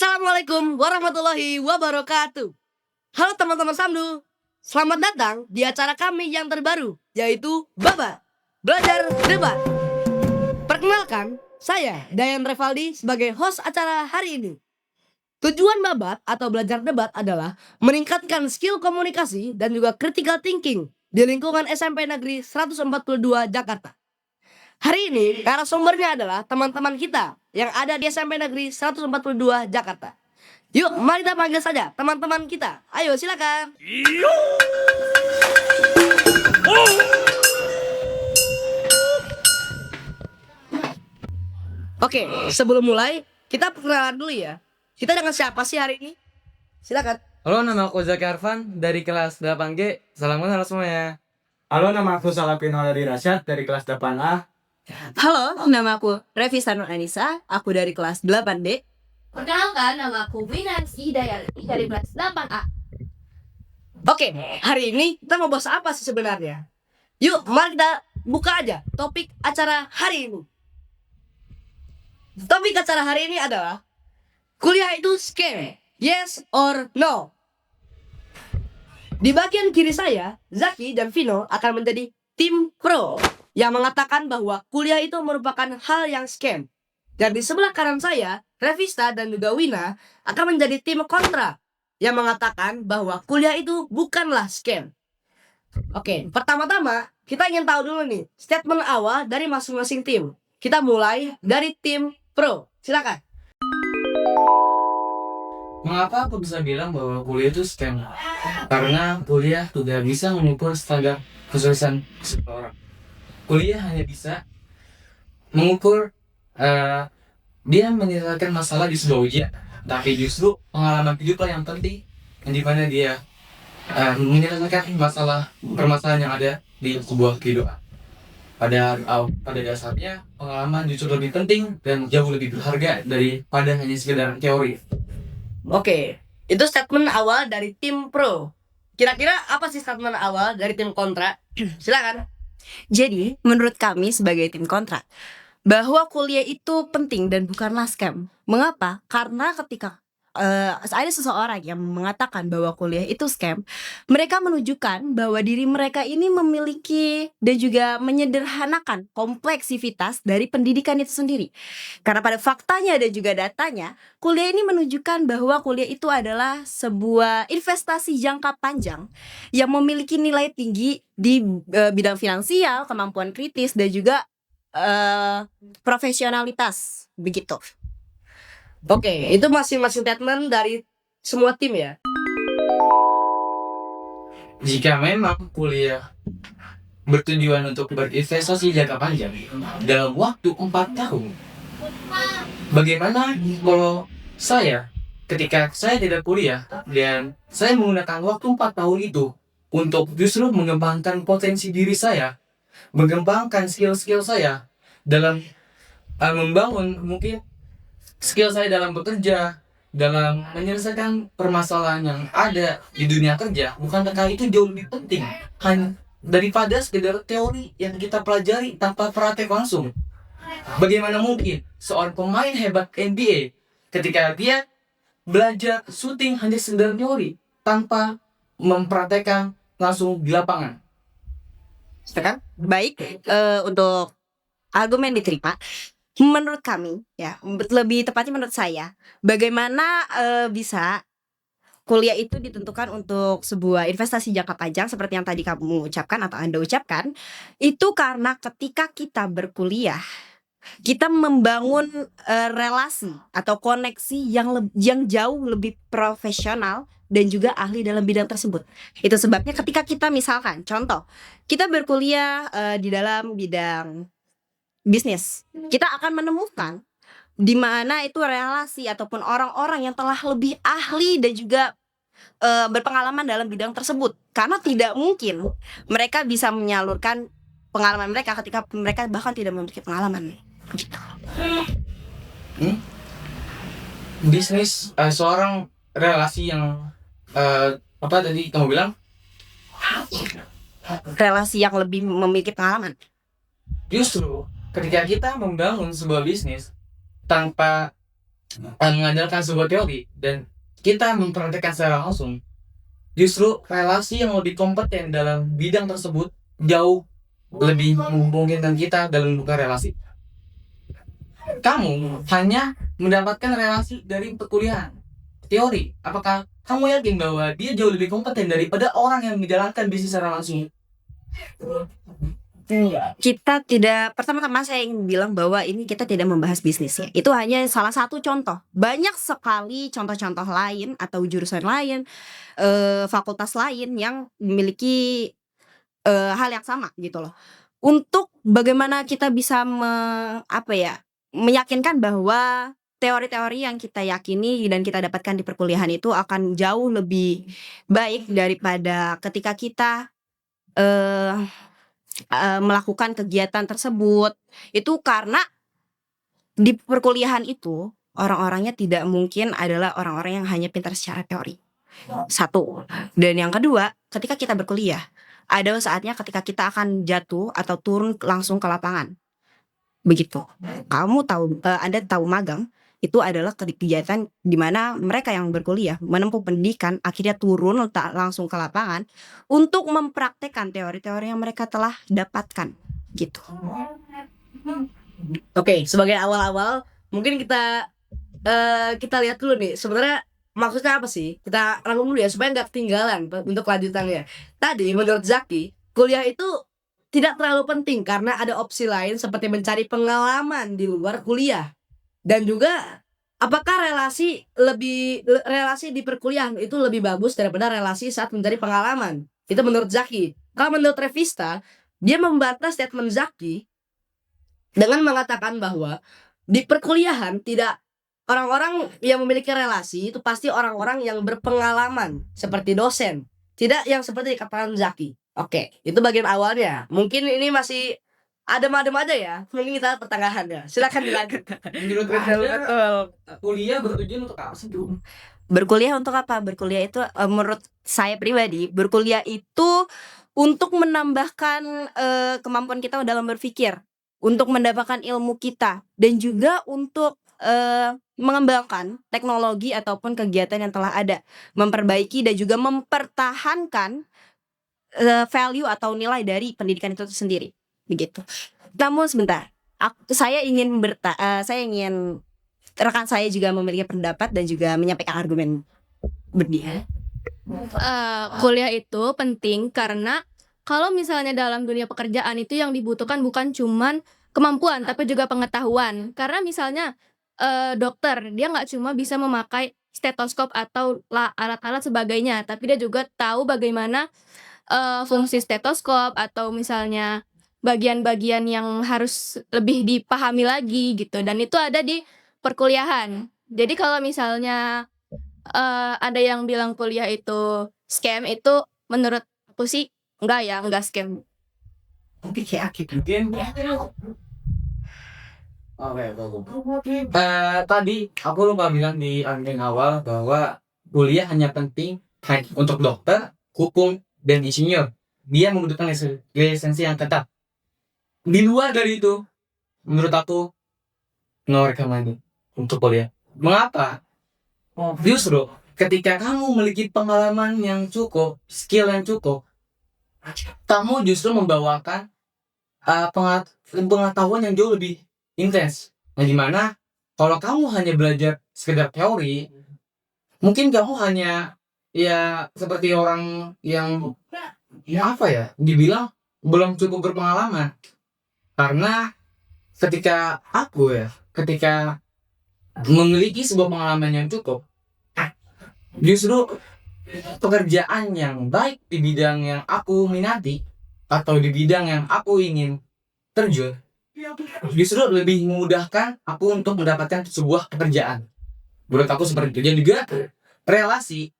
Assalamualaikum warahmatullahi wabarakatuh. Halo teman-teman Samdu, selamat datang di acara kami yang terbaru, yaitu Baba Belajar Debat. Perkenalkan, saya Dayan Revaldi sebagai host acara hari ini. Tujuan Babat atau belajar debat adalah meningkatkan skill komunikasi dan juga critical thinking di lingkungan SMP Negeri 142 Jakarta. Hari ini narasumbernya adalah teman-teman kita yang ada di SMP Negeri 142 Jakarta. Yuk, mari kita panggil saja teman-teman kita. Ayo, silakan. Oke, sebelum mulai, kita perkenalan dulu ya. Kita dengan siapa sih hari ini? Silakan. Halo, nama aku Zaki Arfan dari kelas 8G. Salam kenal semuanya. Halo, nama aku Salapin Holadi Rasyad dari kelas 8A. Halo, nama aku Revisa Nur Anissa, aku dari kelas 8D. Perkenalkan, nama aku Winansi Hidayati dari kelas 8A. Oke, hari ini kita mau bahas apa sih sebenarnya? Yuk, mari kita buka aja topik acara hari ini. Topik acara hari ini adalah kuliah itu scam, yes or no? Di bagian kiri saya, Zaki dan Vino akan menjadi tim pro yang mengatakan bahwa kuliah itu merupakan hal yang scam. Dan di sebelah kanan saya, Revista dan juga Wina akan menjadi tim kontra yang mengatakan bahwa kuliah itu bukanlah scam. Oke, pertama-tama kita ingin tahu dulu nih statement awal dari masing-masing tim. Kita mulai dari tim pro. Silakan. Mengapa aku bisa bilang bahwa kuliah itu scam? Karena kuliah tidak bisa mengukur standar kesuksesan seseorang. Kuliah hanya bisa mengukur dia menyelesaikan masalah di sebuah ujian, tapi justru pengalaman kehidupan yang penting, yang dimana dia menyelesaikan permasalahan yang ada di sebuah kehidupan. Pada dasarnya pengalaman justru lebih penting dan jauh lebih berharga daripada hanya sekedar teori. Oke, itu statement awal dari tim pro. Kira-kira apa sih statement awal dari tim kontra? Silakan. Jadi, menurut kami sebagai tim kontra, bahwa kuliah itu penting dan bukanlah scam. Mengapa? Karena ketika ada seseorang yang mengatakan bahwa kuliah itu scam, mereka menunjukkan bahwa diri mereka ini memiliki dan juga menyederhanakan kompleksivitas dari pendidikan itu sendiri. Karena pada faktanya dan juga datanya, kuliah ini menunjukkan bahwa kuliah itu adalah sebuah investasi jangka panjang yang memiliki nilai tinggi di bidang finansial, kemampuan kritis, dan juga profesionalitas, begitu. Oke, itu masing-masing statement dari semua tim ya. Jika memang kuliah bertujuan untuk berinvestasi jangka panjang dalam waktu 4 tahun, bagaimana kalau ketika saya tidak kuliah dan saya menggunakan waktu 4 tahun itu untuk justru mengembangkan potensi diri saya, mengembangkan skill-skill saya dalam membangun mungkin skill saya dalam bekerja, dalam menyelesaikan permasalahan yang ada di dunia kerja, bukankah itu jauh lebih penting daripada sekedar teori yang kita pelajari tanpa praktek langsung? Bagaimana mungkin seorang pemain hebat NBA ketika dia belajar syuting hanya sekedar teori tanpa mempraktekkan langsung di lapangan? Baik, untuk argumen diterima. Menurut kami, ya, lebih tepatnya menurut saya, bagaimana bisa kuliah itu ditentukan untuk sebuah investasi jangka panjang seperti yang tadi kamu ucapkan atau Anda ucapkan, itu karena ketika kita berkuliah, kita membangun relasi atau koneksi yang jauh lebih profesional dan juga ahli dalam bidang tersebut. Itu sebabnya ketika kita misalkan, contoh, kita berkuliah di dalam bidang bisnis, kita akan menemukan di mana itu relasi ataupun orang-orang yang telah lebih ahli dan juga berpengalaman dalam bidang tersebut. Karena tidak mungkin mereka bisa menyalurkan pengalaman mereka ketika mereka bahkan tidak memiliki pengalaman. Bisnis seorang relasi yang apa tadi kamu bilang? Relasi yang lebih memiliki pengalaman. Justru ketika kita membangun sebuah bisnis tanpa mengandalkan sebuah teori dan kita mempraktekkan secara langsung, justru relasi yang lebih kompeten dalam bidang tersebut jauh lebih memungkinkan kita dalam membuka relasi. Kamu hanya mendapatkan relasi dari perkuliahan, teori. Apakah kamu yakin bahwa dia jauh lebih kompeten daripada orang yang menjalankan bisnis secara langsung? Kita tidak, pertama-tama saya ingin bilang bahwa ini kita tidak membahas bisnis ya. Itu hanya salah satu contoh. Banyak sekali contoh-contoh lain atau jurusan lain, fakultas lain yang memiliki hal yang sama gitu loh. Untuk bagaimana kita bisa meyakinkan bahwa teori-teori yang kita yakini dan kita dapatkan di perkuliahan itu akan jauh lebih baik daripada ketika kita melakukan kegiatan tersebut. Itu karena di perkuliahan itu orang-orangnya tidak mungkin adalah orang-orang yang hanya pintar secara teori. Satu. Dan yang kedua, ketika kita berkuliah, ada saatnya ketika kita akan jatuh atau turun langsung ke lapangan. Begitu. Kamu tahu, Anda tahu magang itu adalah kegiatan di mana mereka yang berkuliah menempuh pendidikan akhirnya turun langsung ke lapangan untuk mempraktekkan teori-teori yang mereka telah dapatkan gitu. Oke, sebagai awal-awal mungkin kita lihat dulu nih sebenarnya maksudnya apa sih? Kita rangkum dulu ya supaya nggak ketinggalan untuk lanjutannya. Tadi menurut Zaki, kuliah itu tidak terlalu penting karena ada opsi lain seperti mencari pengalaman di luar kuliah. Dan juga apakah relasi di perkuliahan itu lebih bagus daripada relasi saat mencari pengalaman? Itu menurut Zaki. Kalau menurut Revista, dia membantah statement Zaki dengan mengatakan bahwa di perkuliahan tidak orang-orang yang memiliki relasi itu pasti orang-orang yang berpengalaman seperti dosen, tidak yang seperti dikatakan Zaki. Oke, itu bagian awalnya. Mungkin ini masih adem-adem aja ya. Mungkin kita pertengahan ya. Silakan dilanjut. Menurut Anda, kuliah bertujuan untuk apa sih? Berkuliah untuk apa? Berkuliah itu menurut saya pribadi, berkuliah itu untuk menambahkan kemampuan kita dalam berpikir, untuk mendapatkan ilmu kita, dan juga untuk mengembangkan teknologi ataupun kegiatan yang telah ada, memperbaiki dan juga mempertahankan value atau nilai dari pendidikan itu sendiri. Begitu. Namun sebentar, saya ingin rekan saya juga memiliki pendapat dan juga menyampaikan argumen berdia. Kuliah itu penting karena kalau misalnya dalam dunia pekerjaan itu yang dibutuhkan bukan cuman kemampuan tapi juga pengetahuan. Karena misalnya dokter, dia nggak cuma bisa memakai stetoskop atau alat-alat sebagainya, tapi dia juga tahu bagaimana fungsi stetoskop atau misalnya bagian-bagian yang harus lebih dipahami lagi gitu, dan itu ada di perkuliahan. Jadi kalau misalnya ada yang bilang kuliah itu scam, itu menurut aku sih enggak scam. Mungkin tadi aku lupa bilang di awal bahwa kuliah hanya penting untuk dokter, hukum, dan insinyur. Dia membutuhkan lisensi yang ketat. Di luar dari itu, menurut aku no recommended untuk kuliah. Mengapa? Justru ketika kamu memiliki pengalaman yang cukup, skill yang cukup, kamu justru membawakan pengetahuan yang jauh lebih intens. Nah, dimana kalau kamu hanya belajar sekedar teori, mungkin kamu hanya ya seperti orang yang dibilang belum cukup berpengalaman. Karena ketika memiliki sebuah pengalaman yang cukup, justru pekerjaan yang baik di bidang yang aku minati atau di bidang yang aku ingin terjun, justru lebih memudahkan aku untuk mendapatkan sebuah pekerjaan. Menurut aku seperti itu. Dan juga relasi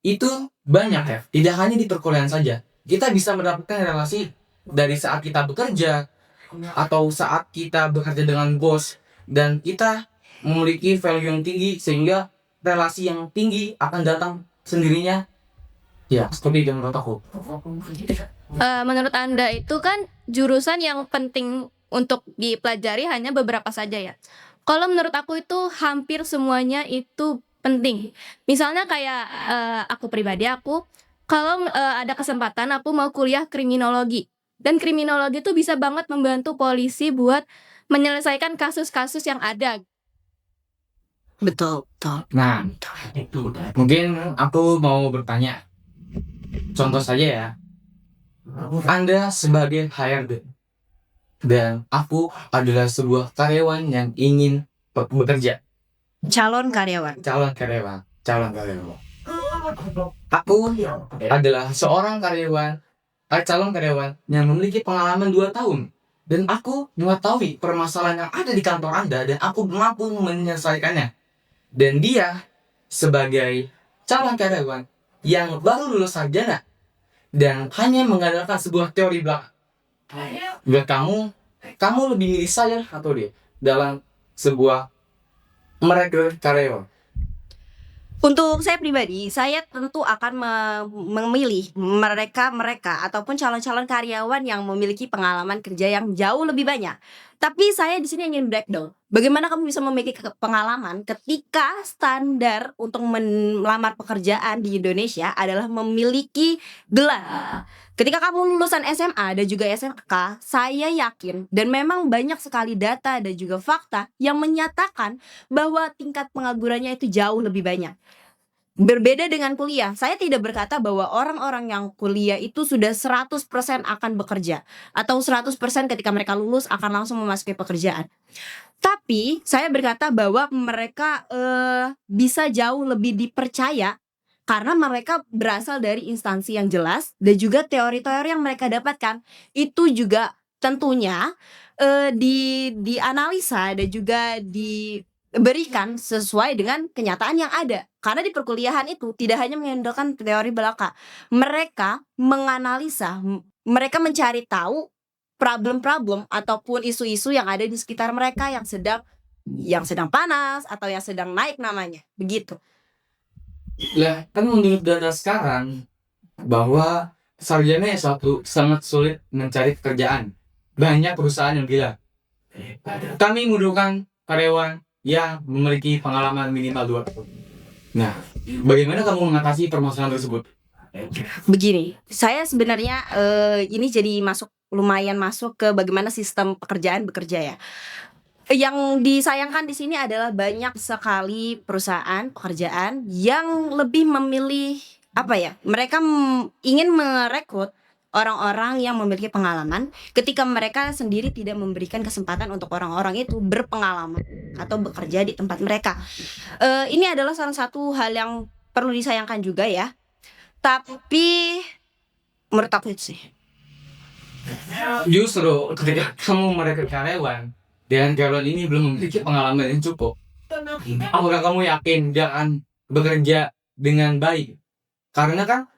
itu banyak ya, tidak hanya di perkuliahan saja. Kita bisa mendapatkan relasi dari saat kita bekerja atau saat kita bekerja dengan bos, dan kita memiliki value yang tinggi sehingga relasi yang tinggi akan datang sendirinya. Ya, seperti itu menurut aku. Menurut Anda itu kan jurusan yang penting untuk dipelajari hanya beberapa saja ya. Kalau menurut aku itu hampir semuanya itu penting. Misalnya kayak aku pribadi, aku kalau ada kesempatan aku mau kuliah kriminologi. Dan kriminologi itu bisa banget membantu polisi buat menyelesaikan kasus-kasus yang ada. Betul, betul. Nah, mungkin aku mau bertanya. Contoh saja ya. Anda sebagai HRD dan aku adalah sebuah karyawan yang ingin bekerja. Calon karyawan. Calon karyawan. Aku adalah seorang calon karyawan yang memiliki pengalaman 2 tahun. Dan aku mengetahui permasalahan yang ada di kantor Anda dan aku mampu menyelesaikannya. Dan dia sebagai calon karyawan yang baru lulus sarjana dan hanya mengandalkan sebuah teori belaka. Buat kamu lebih milih saya atau dia dalam sebuah merekrut karyawan? Untuk saya pribadi, saya tentu akan memilih mereka ataupun calon-calon karyawan yang memiliki pengalaman kerja yang jauh lebih banyak. Tapi saya di sini ingin breakdown. Bagaimana kamu bisa memiliki pengalaman ketika standar untuk melamar pekerjaan di Indonesia adalah memiliki gelar. Ketika kamu lulusan SMA dan juga SMK, saya yakin dan memang banyak sekali data dan juga fakta yang menyatakan bahwa tingkat penganggurannya itu jauh lebih banyak. Berbeda dengan kuliah, saya tidak berkata bahwa orang-orang yang kuliah itu sudah 100% akan bekerja atau 100% ketika mereka lulus akan langsung memasuki pekerjaan. Tapi saya berkata bahwa mereka bisa jauh lebih dipercaya karena mereka berasal dari instansi yang jelas dan juga teori-teori yang mereka dapatkan itu juga tentunya dianalisa dan juga diberikan sesuai dengan kenyataan yang ada. Karena di perkuliahan itu tidak hanya mengandalkan teori belaka. Mereka menganalisa, mereka mencari tahu problem-problem ataupun isu-isu yang ada di sekitar mereka yang sedang panas atau yang sedang naik namanya. Begitu. Lah, kan menurut data sekarang bahwa sarjana S1 sangat sulit mencari pekerjaan. Banyak perusahaan yang bilang kami membutuhkan karyawan yang memiliki pengalaman minimal 2 tahun. Nah, bagaimana kamu mengatasi permasalahan tersebut? Begini, saya sebenarnya ini jadi lumayan masuk ke bagaimana sistem pekerjaan bekerja ya. Yang disayangkan di sini adalah banyak sekali perusahaan pekerjaan yang lebih memilih mereka ingin merekrut orang-orang yang memiliki pengalaman ketika mereka sendiri tidak memberikan kesempatan untuk orang-orang itu berpengalaman atau bekerja di tempat mereka. Ini adalah salah satu hal yang perlu disayangkan juga ya. Tapi menurut aku itu sih. Justru ketika kamu merekrut karyawan dan karyawan ini belum memiliki pengalaman yang cukup, apakah kamu yakin dia akan bekerja dengan baik? Karena kan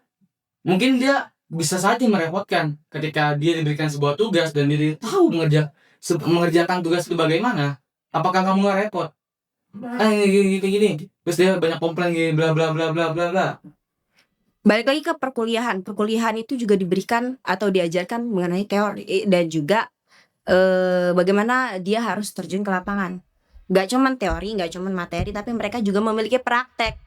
mungkin dia bisa saja merepotkan ketika dia diberikan sebuah tugas dan dia tahu mengerjakan tugas itu bagaimana. Apakah kamu gak repot? Gini. Terus dia banyak komplain gini bla bla bla bla bla bla. Balik lagi ke perkuliahan. Perkuliahan itu juga diberikan atau diajarkan mengenai teori dan juga bagaimana dia harus terjun ke lapangan. Gak cuman teori, gak cuman materi, tapi mereka juga memiliki praktek.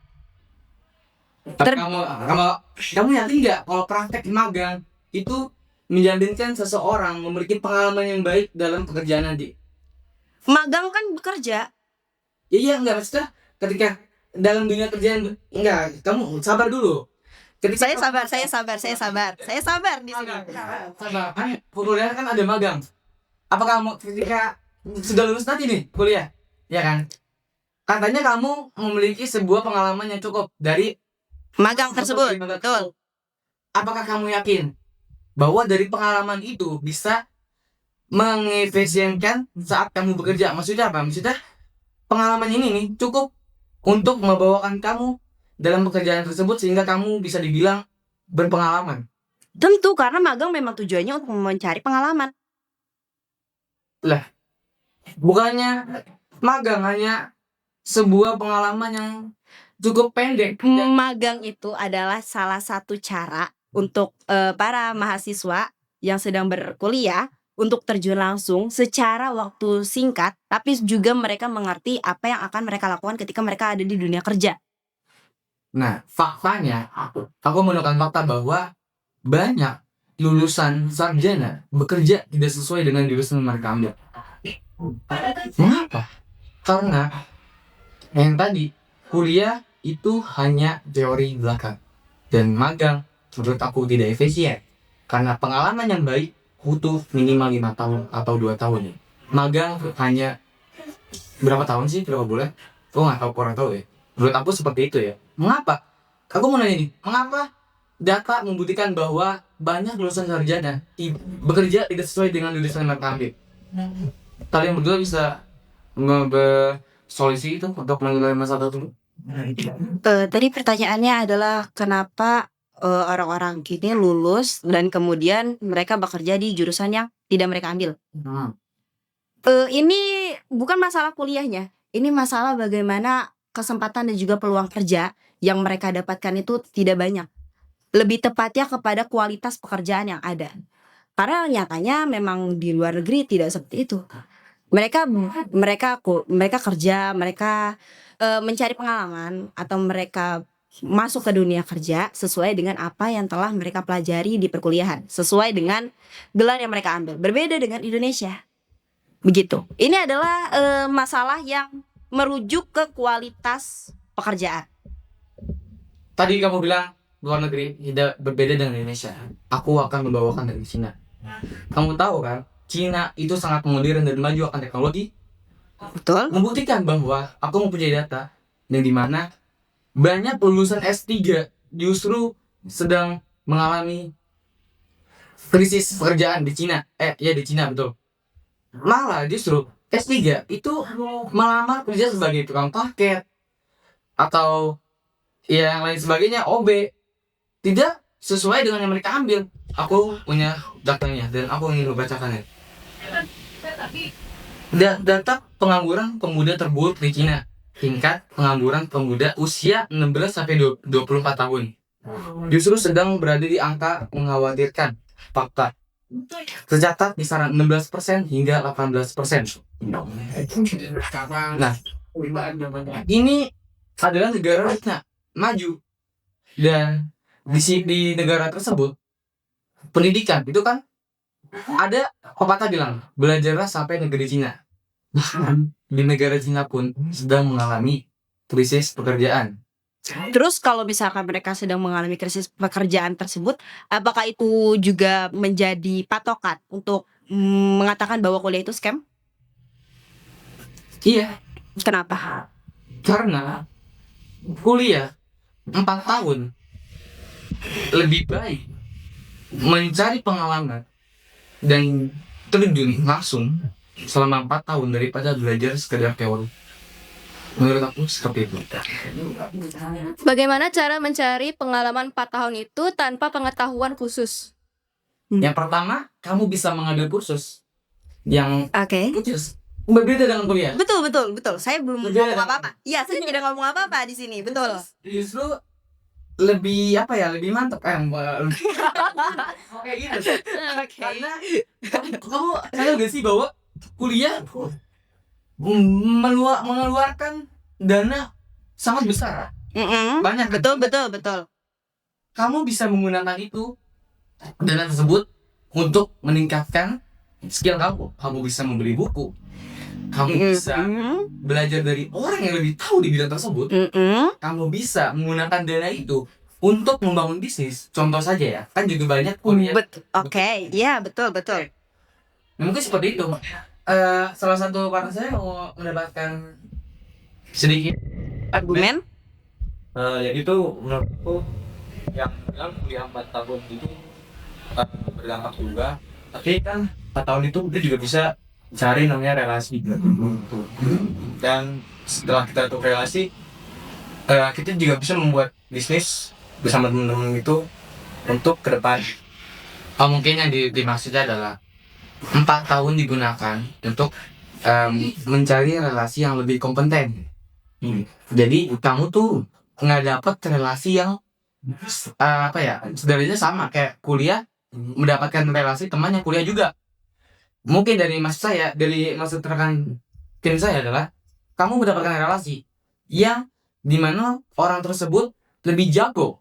Tapi kamu yakin nggak kalau praktek magang itu menjadikan seseorang memiliki pengalaman yang baik dalam pekerjaan nanti? Magang kan bekerja. Iya, enggak, maksudnya ketika dalam dunia kerjaan enggak, kamu sabar dulu. Saya sabar di sini. Sabar. Kuliah kan ada magang. Apakah kamu ketika sudah lulus nanti nih kuliah, ya kan? Katanya kamu memiliki sebuah pengalaman yang cukup dari Magang tersebut, betul. Apakah kamu yakin bahwa dari pengalaman itu bisa mengefisienkan saat kamu bekerja? Maksudnya apa? Maksudnya pengalaman ini nih cukup untuk membawakan kamu dalam pekerjaan tersebut sehingga kamu bisa dibilang berpengalaman. Tentu, karena magang memang tujuannya untuk mencari pengalaman. Lah, bukannya magang hanya sebuah pengalaman yang cukup pendek. Magang itu adalah salah satu cara untuk para mahasiswa yang sedang berkuliah untuk terjun langsung secara waktu singkat, tapi juga mereka mengerti apa yang akan mereka lakukan ketika mereka ada di dunia kerja. Nah, faktanya, aku menemukan fakta bahwa banyak lulusan sarjana bekerja tidak sesuai dengan jurusan yang mereka ambil. Mengapa? Karena yang tadi, kuliah itu hanya teori belaka. Dan magang, menurut aku tidak efisien. Karena pengalaman yang baik butuh minimal 5 tahun atau 2 tahun. Magang hanya berapa tahun sih? Berapa bulan? Aku nggak tahu, kurang tahu ya. Menurut aku seperti itu ya. Mengapa? Aku mau nanya nih, mengapa data membuktikan bahwa banyak lulusan sarjana bekerja tidak sesuai dengan jurusan yang mereka ambil? Kalian berdua bisa solusi itu untuk menilai masalah itu? Tadi pertanyaannya adalah kenapa orang-orang kini lulus dan kemudian mereka bekerja di jurusan yang tidak mereka ambil. Ini bukan masalah kuliahnya, ini masalah bagaimana kesempatan dan juga peluang kerja yang mereka dapatkan itu tidak banyak. Lebih tepatnya kepada kualitas pekerjaan yang ada. Karena nyatanya memang di luar negeri tidak seperti itu. Mereka kerja, mereka mencari pengalaman atau mereka masuk ke dunia kerja sesuai dengan apa yang telah mereka pelajari di perkuliahan, sesuai dengan gelar yang mereka ambil. Berbeda dengan Indonesia. Begitu. Ini adalah masalah yang merujuk ke kualitas pekerjaan. Tadi kamu bilang luar negeri tidak berbeda dengan Indonesia. Aku akan membawakan dari Cina. Kamu tahu kan, Cina itu sangat modern dan maju akan teknologi. Betul. Membuktikan bahwa aku mempunyai data yang dimana banyak lulusan S3 justru sedang mengalami krisis pekerjaan di Cina. Di Cina betul. Malah justru S3 itu melamar kerja sebagai tukang paket atau yang lain sebagainya, OB, tidak sesuai dengan yang mereka ambil. Aku punya datanya dan aku ingin membacakannya. Data pengangguran pemuda terburuk di Cina. Tingkat pengangguran pemuda usia 16 sampai 24 tahun justru sedang berada di angka mengkhawatirkan. Fakta tercatat kisaran 16% hingga 18%. Nah, ini adalah negara Cina maju, dan di negara tersebut pendidikan itu kan ada pepatah bilang belajarlah sampai negeri Cina. Di negara Cina pun sedang mengalami krisis pekerjaan. Terus kalau misalkan mereka sedang mengalami krisis pekerjaan tersebut, apakah itu juga menjadi patokan untuk mengatakan bahwa kuliah itu scam? Iya, Kenapa? karena kuliah 4 tahun lebih baik mencari pengalaman dan terjun langsung selama 4 tahun daripada belajar sekedar teori. Menurut aku seperti itu. Bagaimana cara mencari pengalaman 4 tahun itu tanpa pengetahuan khusus? Yang pertama, kamu bisa mengambil kursus yang Oke. khusus berbeda dengan kuliah. Betul. Saya belum Berbeda ngomong apa-apa. Iya, saya tidak ngomong apa-apa di sini. Betul. Justru lebih lebih mantap kayak gitu. Karena kamu sadar gak sih bahwa kuliah mengeluarkan dana sangat besar. Banyak. Betul. Kamu bisa menggunakan itu, dana tersebut, untuk meningkatkan skill kamu. Kamu bisa membeli buku, kamu bisa belajar dari orang yang lebih tahu di bidang tersebut. Kamu bisa menggunakan dana itu untuk membangun bisnis. Contoh saja ya, kan juga banyak kuliah. Oke, iya betul. Nah, mungkin seperti itu. Salah satu partner saya mau mendapatkan sedikit Argumen? Ya itu menurutku yang bilang kuliah 4 tahun itu berdampak juga. Tapi kan 4 tahun itu kita juga bisa cari namanya relasi. Dan setelah kita tuh relasi, kita juga bisa membuat bisnis bersama teman-teman itu untuk ke depan. mungkin yang dimaksudnya adalah 4 tahun digunakan untuk mencari relasi yang lebih kompeten. Jadi kamu tuh nggak dapat relasi yang sebenarnya sama kayak kuliah, mendapatkan relasi teman yang kuliah juga. mungkin dari maksud rekan tim saya adalah kamu mendapatkan relasi yang dimana orang tersebut lebih jago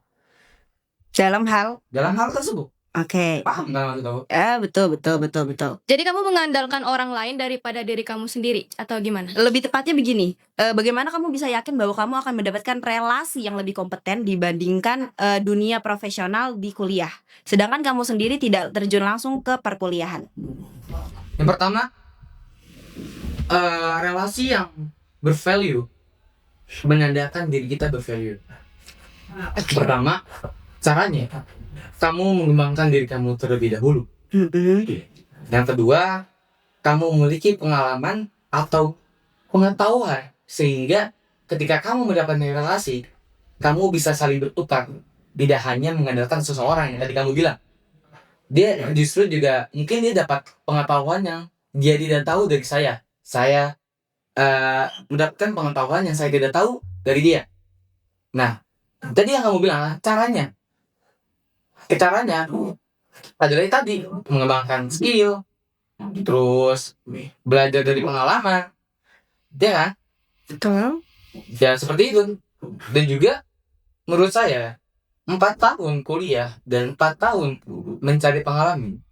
Dalam hal dalam hal tersebut. oke. Paham nggak maksud aku? Betul. Jadi kamu mengandalkan orang lain daripada diri kamu sendiri atau gimana? Lebih tepatnya begini, bagaimana kamu bisa yakin bahwa kamu akan mendapatkan relasi yang lebih kompeten dibandingkan dunia profesional di kuliah, sedangkan kamu sendiri tidak terjun langsung ke perkuliahan. Yang pertama, relasi yang bervalue menandakan diri kita bervalue. Pertama, caranya kamu mengembangkan diri kamu terlebih dahulu. Yang kedua, kamu memiliki pengalaman atau pengetahuan sehingga ketika kamu mendapatkan relasi, kamu bisa saling bertukar. Tidak hanya mengandalkan seseorang yang tadi kamu bilang. Dia justru juga mungkin dia dapat pengetahuan yang dia tidak tahu dari saya. Saya mendapatkan pengetahuan yang saya tidak tahu dari dia. Nah, tadi yang kamu bilang caranya adalah tadi mengembangkan skill, terus belajar dari pengalaman, ya kan? Betul. Ya seperti itu. Dan juga menurut saya 4 tahun kuliah dan 4 tahun mencari pengalaman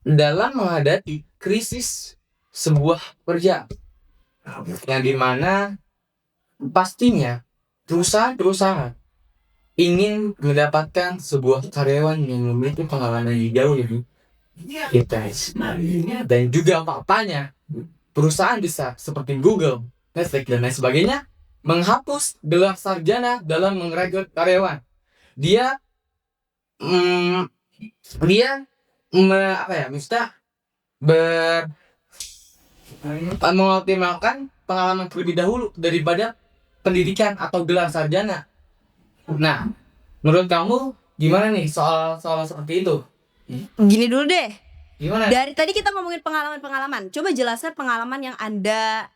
dalam menghadapi krisis sebuah pekerjaan yang dimana pastinya perusahaan ingin mendapatkan sebuah karyawan yang memiliki pengalaman yang jauh lebih kita. Dan juga faktanya perusahaan besar seperti Google, Netflix dan lain sebagainya menghapus gelar sarjana dalam merekrut karyawan. Dia mengoptimalkan pengalaman terlebih dahulu daripada pendidikan atau gelar sarjana. Nah, menurut kamu gimana nih soal seperti itu? Gini dulu deh. Gimana? Dari tadi kita ngomongin pengalaman. Coba jelaskan pengalaman yang Anda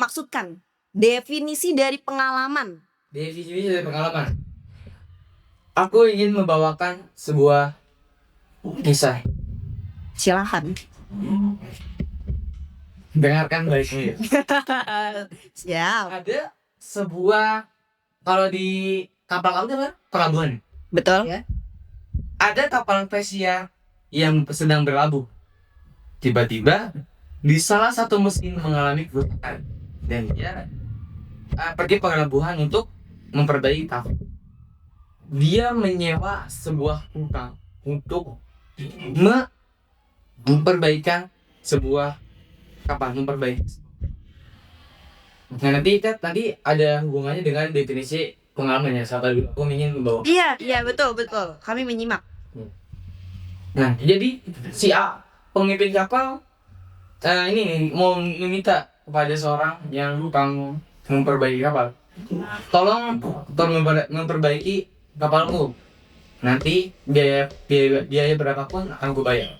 maksudkan. Definisi dari pengalaman. Definisi dari pengalaman. Aku ingin membawakan sebuah kisah. Silahkan. Dengarkan baik-baik. Siap. Ada sebuah, kalau di kapal laut apa? Pelabuhan. Betul. Ya. Ada kapal pesiar yang sedang berlabuh. Tiba-tiba di salah satu mesin mengalami kerusakan dan dia pergi ke pelabuhan untuk memperbaiki kapal. Dia menyewa sebuah tukang untuk memperbaikan sebuah kapal, Nah nanti ada hubungannya dengan definisi pengalaman ya. Sahabat dulu aku ingin membawa. Iya betul. Kami menyimak. Nah jadi si A, pemimpin kapal ini mau meminta kepada seorang yang tukang memperbaiki kapal, tolong memperbaiki kapalku. Nanti biaya berapapun akan gue bayar.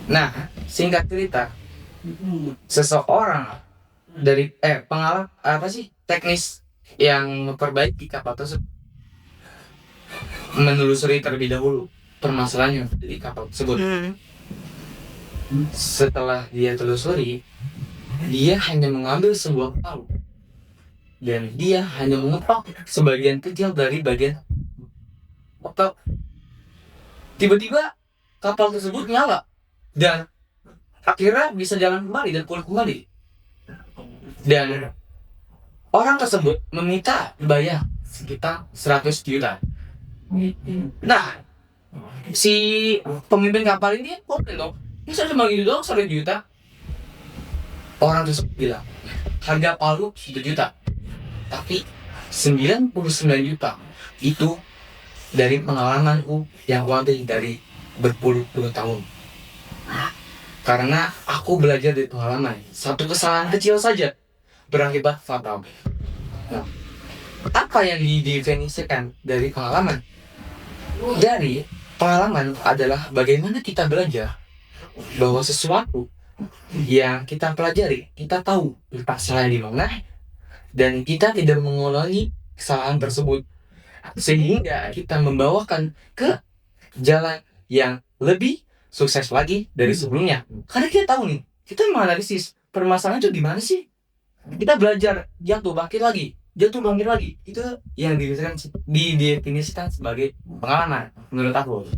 Nah singkat cerita, seseorang dari teknis yang memperbaiki kapal tersebut menelusuri terlebih dahulu permasalahannya di kapal tersebut. Setelah dia telusuri, dia hanya mengambil sebuah palu dan dia hanya mengetok sebagian kecil dari bagian otak. Tiba-tiba kapal tersebut nyala dan akhirnya bisa jalan kembali dan pulih kembali. Dan orang tersebut meminta bayar sekitar 100 juta. Nah, si pemimpin kapal ini komplain dong, bisa cuma gitu doang 100 juta. Orang tersebut bilang harga palu 1 juta, tapi 99 juta itu dari pengalamanku yang kuambil dari berpuluh-puluh tahun. Karena aku belajar dari pengalaman, satu kesalahan kecil saja berakibat fatal. Nah, apa yang didefinisikan dari pengalaman? Dari pengalaman adalah bagaimana kita belajar bahwa sesuatu yang kita pelajari, kita tahu letak salah di mana, dan kita tidak mengulangi kesalahan tersebut, sehingga kita membawakan ke jalan yang lebih sukses lagi dari sebelumnya. Karena kita tahu nih, kita menganalisis permasalahan itu di mana sih. Kita belajar jatuh bangkit lagi. Itu yang didefinisikan sebagai pengalaman menurut aku.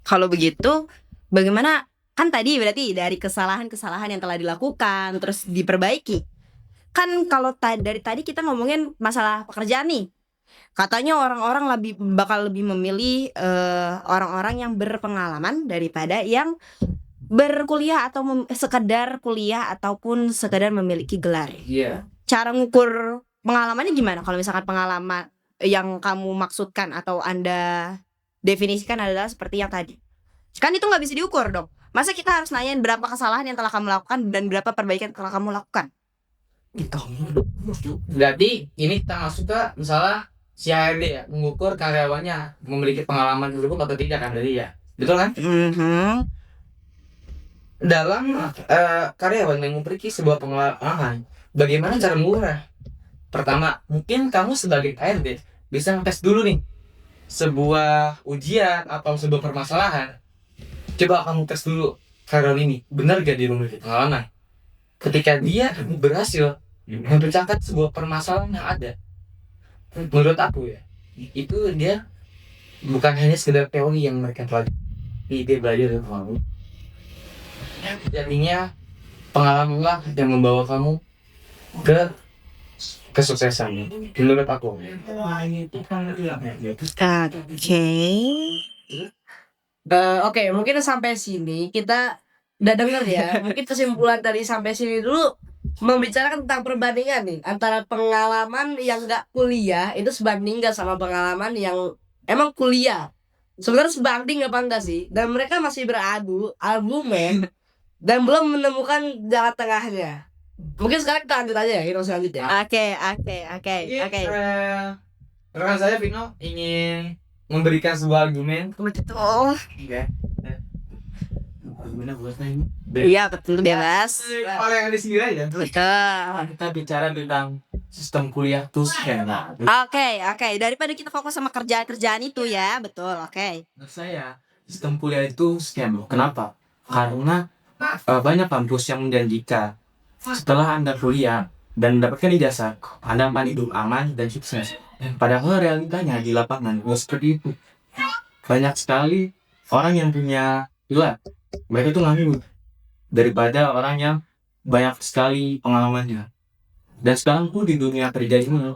Kalau begitu, bagaimana, kan tadi berarti dari kesalahan-kesalahan yang telah dilakukan terus diperbaiki. Kan kalau dari tadi kita ngomongin masalah pekerjaan nih. Katanya orang-orang bakal lebih memilih orang-orang yang berpengalaman daripada yang berkuliah atau sekedar kuliah ataupun sekedar memiliki gelar. Iya. Cara ngukur pengalamannya gimana? Kalau misalkan pengalaman yang kamu maksudkan atau Anda definisikan adalah seperti yang tadi, kan itu nggak bisa diukur dong. Masa kita harus nanyain berapa kesalahan yang telah kamu lakukan dan berapa perbaikan yang telah kamu lakukan? Gitu. Berarti ini kita masuk ke misalnya si HRD ya, mengukur karyawannya memiliki pengalaman tersebut atau tidak kan tadi ya. Betul kan? Dalam karyawan yang memiliki sebuah pengalaman, bagaimana cara mengukur? Pertama, mungkin kamu sebagai HRD bisa ngetes dulu nih sebuah ujian atau sebuah permasalahan. Coba kamu tes dulu karyawan ini, benar gak dia memiliki pengalaman? Ketika dia berhasil memecahkan sebuah permasalahan yang ada, menurut aku ya, itu dia bukan hanya sekedar teori yang mereka pelajari, dia belajar dari pengalaman. Jadinya pengalamanlah yang membawa kamu ke kesuksesan menurut aku. Oke, mungkin sampai sini kita udah denger ya. Mungkin kesimpulan dari sampai sini dulu membicarakan tentang perbandingan nih antara pengalaman yang gak kuliah itu sebanding gak sama pengalaman yang emang kuliah. Sebenarnya sebanding apa enggak sih? Dan mereka masih beradu argumen dan belum menemukan jalan tengahnya. Mungkin sekarang kita lanjut aja ya, Hero selanjutnya. Oke. Rekan saya Vino ingin memberikan sebuah argumen. Betul. Iya. Argumennya buat ini. Iya betul, bebas. Orang yang di sini aja. Betul. Kita bicara tentang sistem kuliah tuh skema. Oke. Daripada kita fokus sama kerjaan itu ya, betul. Oke. Menurut saya sistem kuliah itu skema. Kenapa? Karena banyak kampus yang menjanjikan setelah Anda kuliah dan mendapatkan ijazah, Anda akan hidup aman dan sukses. Padahal realitanya di lapangan nggak seperti itu. Banyak sekali orang yang punya gelar, mereka itu ngambil daripada orang yang banyak sekali pengalamannya. Dan sekarang pun di dunia kerja ini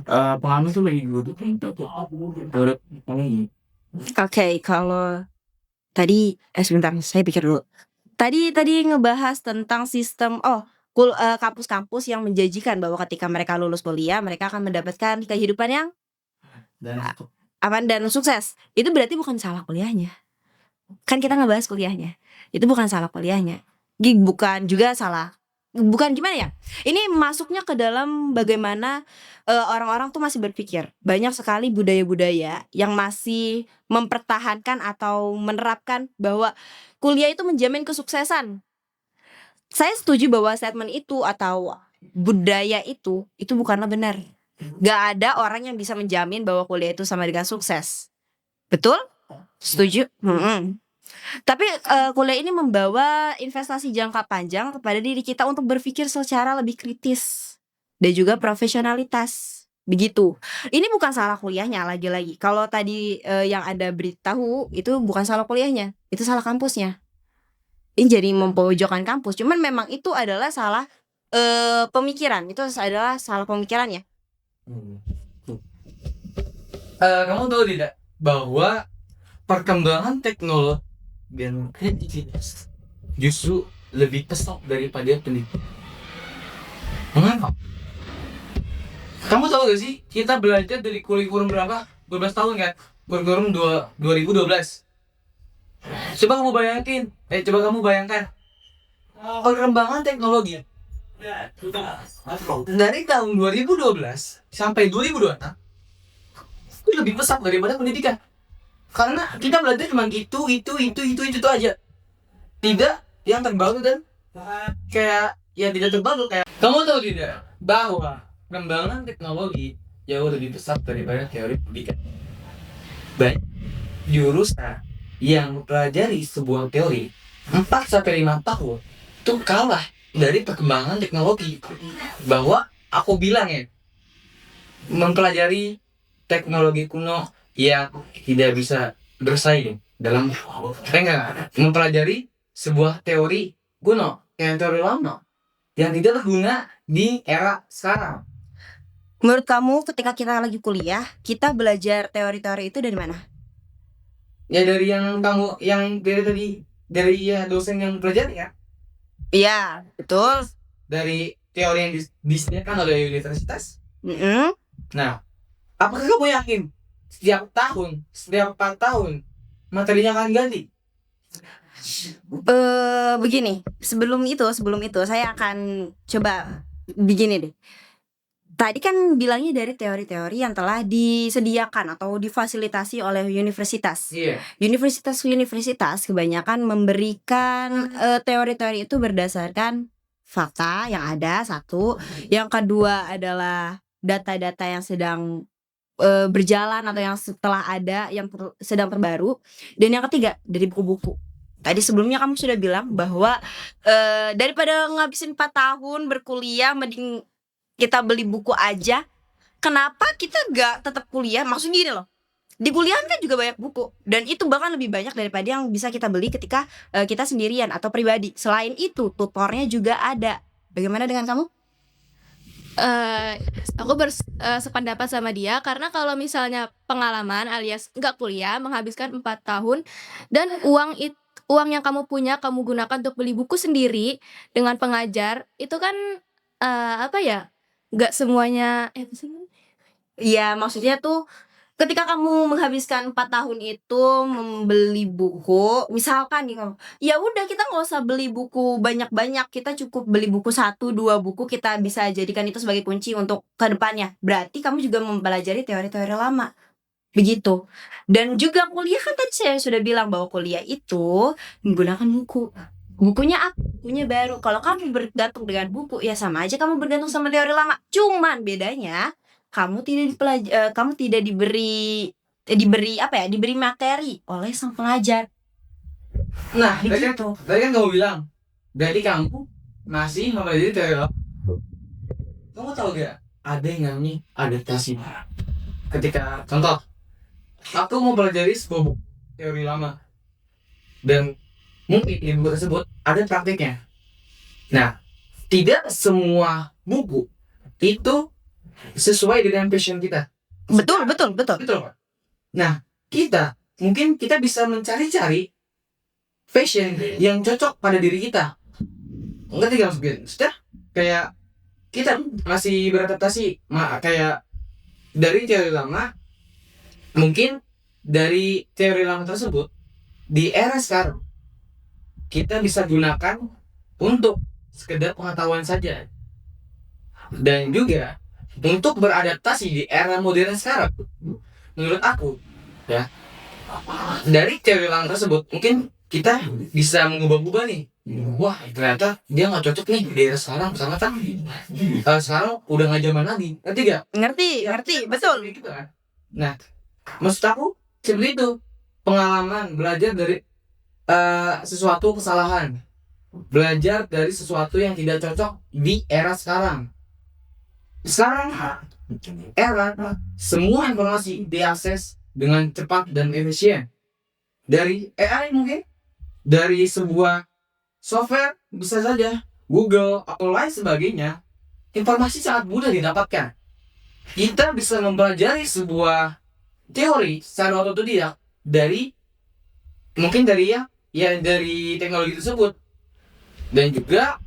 pengalaman itu lagi menurut ini. Oke, kalau tadi sebentar, saya pikir dulu. Tadi ngebahas tentang sistem kampus-kampus yang menjanjikan bahwa ketika mereka lulus kuliah mereka akan mendapatkan kehidupan yang Dan aman dan sukses. Itu berarti bukan salah kuliahnya. Kan kita ngebahas kuliahnya. Itu bukan salah kuliahnya. Bukan juga salah. Bukan gimana ya? Ini masuknya ke dalam bagaimana orang-orang tuh masih berpikir. Banyak sekali budaya-budaya yang masih mempertahankan atau menerapkan bahwa kuliah itu menjamin kesuksesan. Saya setuju bahwa statement itu atau budaya itu bukanlah benar. Gak ada orang yang bisa menjamin bahwa kuliah itu sama dengan sukses. Betul? Setuju? Tapi kuliah ini membawa investasi jangka panjang kepada diri kita untuk berpikir secara lebih kritis dan juga profesionalitas. Begitu. Ini bukan salah kuliahnya lagi-lagi. Kalau tadi yang Anda beritahu itu bukan salah kuliahnya, itu salah kampusnya. Ini jadi mempojokkan kampus. Cuman memang itu adalah salah pemikiran. Itu adalah salah pemikirannya. Kamu tahu tidak bahwa perkembangan teknologi dan kreativitas justru lebih pesat daripada pendidikan? Mengapa? Kamu tahu gak sih, kita belajar dari kurikulum berapa? 12 tahun kan? Kurikulum 2012. Coba kamu bayangkan perkembangan teknologi dari tahun 2012 sampai 2026 itu lebih pesat daripada pendidikan. Karena kita belajar cuma itu aja. Tidak yang terbaru dan kayak yang tidak terbaru kayak. Kamu tahu tidak bahwa perkembangan teknologi jauh lebih pesat daripada teori pendidikan. Baik jurusan yang mempelajari sebuah teori 4-5 tahun itu kalah dari perkembangan teknologi. Bahwa aku bilang ya, mempelajari teknologi kuno yang tidak bisa bersaing dalam mempelajari sebuah teori kuno yang teori lama yang tidak berguna di era sekarang. Menurut kamu ketika kita lagi kuliah, kita belajar teori-teori itu dari mana? Ya dari yang kamu yang dari tadi, dari ya dosen yang pelajari ya, Iya, betul. dari teori yang disediakan oleh universitas. Mm-mm. Nah, apakah kamu yakin setiap 4 tahun materinya akan ganti? Begini, sebelum itu saya akan coba begini deh. Tadi kan bilangnya dari teori-teori yang telah disediakan atau difasilitasi oleh universitas. Iya. Universitas kebanyakan memberikan teori-teori itu berdasarkan fakta yang ada, satu. Yang kedua adalah data-data yang sedang berjalan atau yang setelah ada, yang sedang terbaru. Dan yang ketiga dari buku-buku. Tadi sebelumnya kamu sudah bilang bahwa daripada ngabisin 4 tahun berkuliah, mending kita beli buku aja. Kenapa kita gak tetap kuliah? Maksudnya gini loh, di kuliahan kan juga banyak buku, dan itu bahkan lebih banyak daripada yang bisa kita beli ketika kita sendirian atau pribadi. Selain itu tutornya juga ada. Bagaimana dengan kamu? Aku sependapat sama dia, karena kalau misalnya pengalaman alias nggak kuliah menghabiskan 4 tahun dan uang yang kamu punya kamu gunakan untuk beli buku sendiri dengan pengajar, itu kan apa ya, nggak semuanya apa sih? Ya maksudnya tuh ketika kamu menghabiskan 4 tahun itu membeli buku, misalkan nih kamu, ya udah kita nggak usah beli buku banyak-banyak, kita cukup beli buku 1-2 buku, kita bisa jadikan itu sebagai kunci untuk kedepannya. Berarti kamu juga mempelajari teori-teori lama, begitu. Dan juga kuliah kan tadi saya sudah bilang bahwa kuliah itu menggunakan buku. Bukunya apa? Bukunya baru. Kalau kamu bergantung dengan buku, ya sama aja kamu bergantung sama teori lama. Cuman bedanya kamu tidak diberi apa ya? Diberi materi oleh sang pengajar. Nah, Begitu. tadi kan kamu bilang berarti kamu masih mempelajari teori lama. Kamu tahu gak ada yang namanya adaptasi? Ketika contoh, aku mau pelajari sebuah buku teori lama dan mungkin di buku tersebut ada praktiknya. Nah, tidak semua buku itu sesuai dengan passion kita. Betul. Betul, Pak. Nah, mungkin kita bisa mencari-cari passion yang cocok pada diri kita. Ngerti gak maksudnya? Sudah kayak kita masih beradaptasi, kayak dari teori lama, mungkin dari teori lama tersebut di era sekarang kita bisa gunakan untuk sekedar pengetahuan saja. Dan juga untuk beradaptasi di era modern sekarang, menurut aku ya, dari teori lama tersebut mungkin kita bisa mengubah-ubah nih. Wah, ternyata dia nggak cocok nih di era sekarang, karena kan sekarang udah nggak zaman lagi. Ngerti gak? Ngerti, betul. Gitu kan? Nah, maksud aku seperti itu, pengalaman belajar dari sesuatu kesalahan, belajar dari sesuatu yang tidak cocok di era sekarang. Sekarang era semua informasi diakses dengan cepat dan efisien, dari AI mungkin, dari sebuah software bisa saja Google atau lain sebagainya. Informasi sangat mudah didapatkan. Kita bisa mempelajari sebuah teori secara otodidak dari mungkin dari dari teknologi tersebut. Dan juga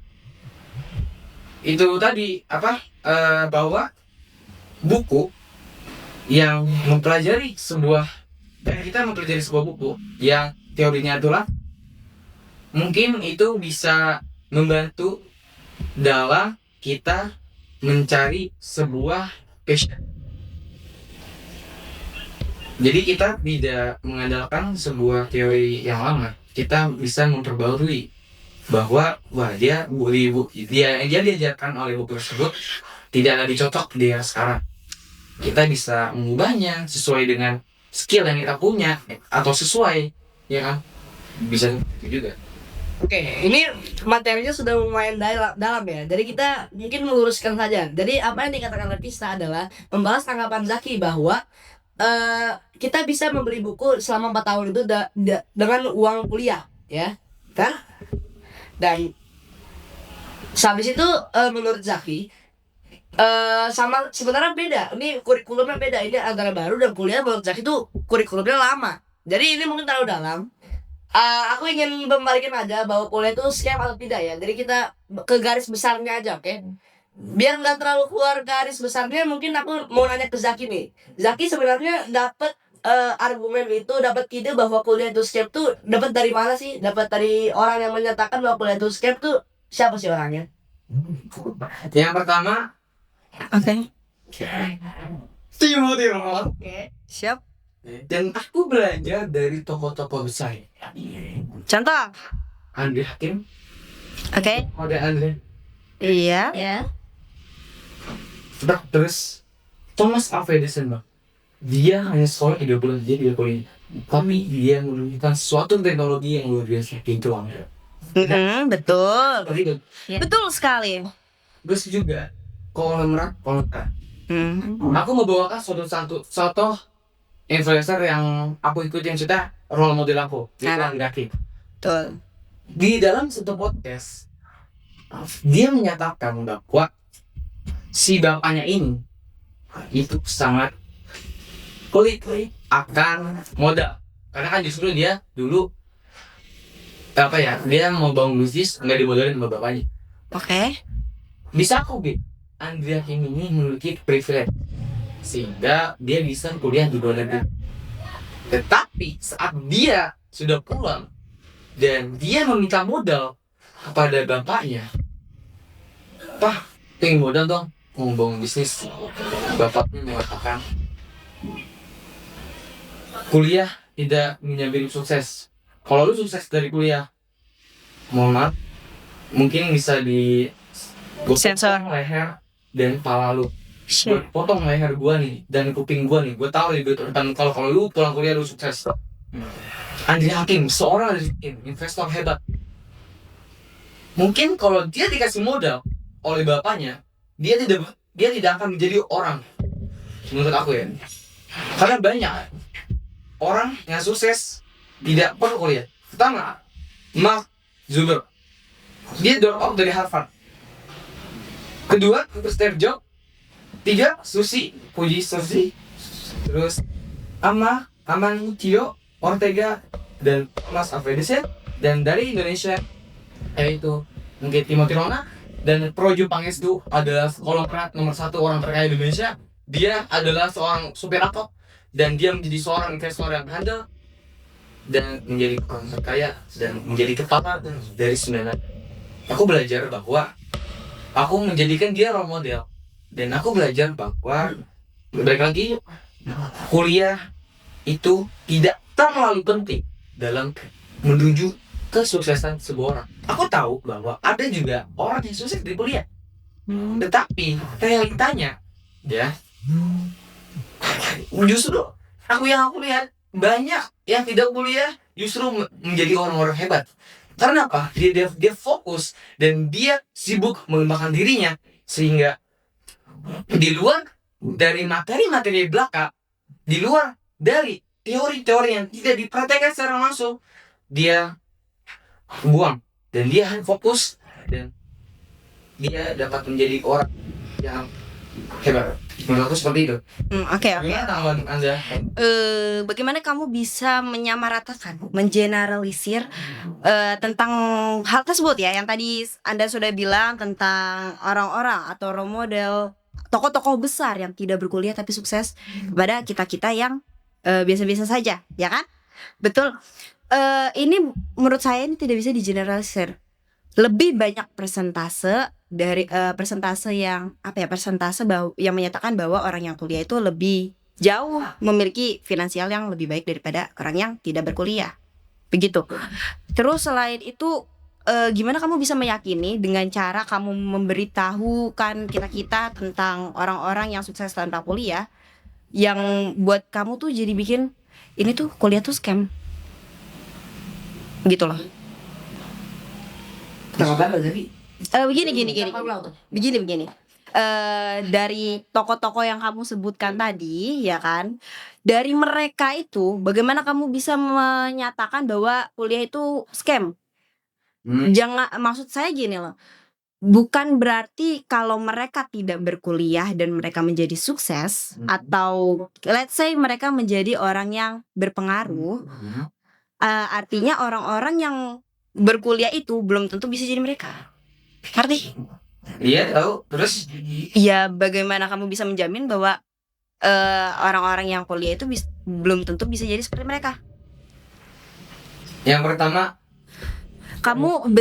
itu tadi bahwa buku yang mempelajari kita mempelajari sebuah buku yang teorinya itulah, mungkin itu bisa membantu dalam kita mencari sebuah passion. Jadi kita tidak mengandalkan sebuah teori yang lama, kita bisa memperbarui bahwa dia diajarkan oleh buku tersebut tidak lagi cocok di era sekarang. Kita bisa mengubahnya sesuai dengan skill yang kita punya atau sesuai ya kan? Bisa gitu juga. Oke, ini materinya sudah lumayan dalam ya. Jadi kita mungkin meluruskan saja. Jadi apa yang dikatakan oleh Pista adalah membahas tanggapan Zaki bahwa kita bisa membeli buku selama 4 tahun itu dengan uang kuliah, ya kan? Dan habis itu menurut Zaki sama sebenarnya beda. Ini kurikulumnya beda. Ini antara baru dan kuliah menurut Zaki itu kurikulumnya lama. Jadi ini mungkin terlalu dalam. Aku ingin membalikin aja bahwa kuliah itu scam atau tidak ya. Jadi kita ke garis besarnya aja, oke? Biar nggak terlalu keluar garis besarnya, mungkin aku mau nanya ke Zaki nih. Zaki sebenarnya dapat argumen itu, dapat ide bahwa kuliah itu scam tuh dapat dari mana sih? Dapat dari orang yang menyatakan bahwa kuliah itu scam tuh siapa sih orangnya? Yang pertama, Oke. Timothy Roth. Oke. Siap. Dan aku belajar dari tokoh-tokoh besar. Contoh. Andre Hakim, Oke. Ode Andre. Iya. Ya. Terus Thomas Alva Edison, Bang. Dia hanya sekolah 3 bulan aja dia kuliah. Tapi dia menunjukkan suatu teknologi yang luar biasa. Gitu, Bang. Betul. Tapi Ya. Betul sekali. gue juga kontra. Hmm. Aku membawakan contoh influencer yang aku ikutin, cerita role model aku di Nah. Andre Hakim. Betul. Di dalam satu podcast dia menyatakan bahwa si bapaknya ini itu sangat kulit akan modal, karena kan justru dia dulu dia mau bangun bisnis nggak dimodalin sama bapaknya. Oke. Bisa aku Andre Hakim ini memiliki privilege sehingga dia bisa kuliah di luar negeri. Tetapi saat dia sudah pulang dan dia meminta modal kepada bapaknya, "Pak, pengen modal dong, mau bangun bisnis." Bapaknya mengatakan, "Kuliah tidak menjamin sukses. Kalau lu sukses dari kuliah, mohon maaf, mungkin bisa di Sensor. leher dan kepala lu. Gue Shit. potong leher gua nih dan kuping gua nih. Gue tahu nih dan kalau lu pulang kuliah lu sukses." Andre Hakim, seorang investor hebat. Mungkin kalau dia dikasih modal oleh bapaknya, dia tidak akan menjadi orang. Menurut aku ya. Karena banyak orang yang sukses tidak perlu kuliah. Pertama, Mark Zuckerberg. Dia drop out dari Harvard. Kedua, Steve Jobs. 3, Puji Susi. Terus Amancio Ortega dan Thomas Alva Edison. Dan dari Indonesia yaitu mungkin Timothy Roth dan Projo Pangestu adalah kolomrat nomor 1 orang terkaya di Indonesia. Dia adalah seorang supir angkot dan dia menjadi seorang investor yang handal dan menjadi orang terkaya dan menjadi kepala dari 9. Aku belajar bahwa aku menjadikan dia role model. Dan aku belajar bahwa balik lagi kuliah itu tidak terlalu penting dalam menuju kesuksesan sebuah orang. Aku tahu bahwa ada juga orang yang sukses di kuliah. Tetapi realitanya ya justru aku lihat banyak yang tidak kuliah justru menjadi orang-orang hebat. Karena apa? Dia fokus dan dia sibuk mengembangkan dirinya sehingga di luar dari materi-materi belaka, di luar dari teori-teori yang tidak dipraktekkan secara langsung, dia buang dan dia fokus dan dia dapat menjadi orang yang hebat. Menurut aku seperti itu. Oke. Gimana tanggapan Anda? Bagaimana kamu bisa menyamaratakan, mengeneralisir tentang hal tersebut ya, yang tadi Anda sudah bilang tentang orang-orang atau role model, tokoh-tokoh besar yang tidak berkuliah tapi sukses kepada kita-kita yang biasa-biasa saja, ya kan? Betul. Ini menurut saya ini tidak bisa digeneralisir. Lebih banyak persentase dari persentase yang yang menyatakan bahwa orang yang kuliah itu lebih jauh memiliki finansial yang lebih baik daripada orang yang tidak berkuliah. Begitu. Terus selain itu gimana kamu bisa meyakini dengan cara kamu memberitahukan kita-kita tentang orang-orang yang sukses tanpa kuliah, yang buat kamu tuh jadi bikin ini tuh kuliah tuh scam. gitu loh. Tanggapan apa tadi? Begini. Dari tokoh-tokoh yang kamu sebutkan tadi, ya kan? Dari mereka itu, bagaimana kamu bisa menyatakan bahwa kuliah itu scam? Jangan, maksud saya gini loh. Bukan berarti kalau mereka tidak berkuliah dan mereka menjadi sukses, atau let's say mereka menjadi orang yang berpengaruh, artinya orang-orang yang berkuliah itu belum tentu bisa jadi mereka. Ngerti? Iya tahu. Terus Ya, bagaimana kamu bisa menjamin bahwa orang-orang yang kuliah itu belum tentu bisa jadi seperti mereka? yang pertama,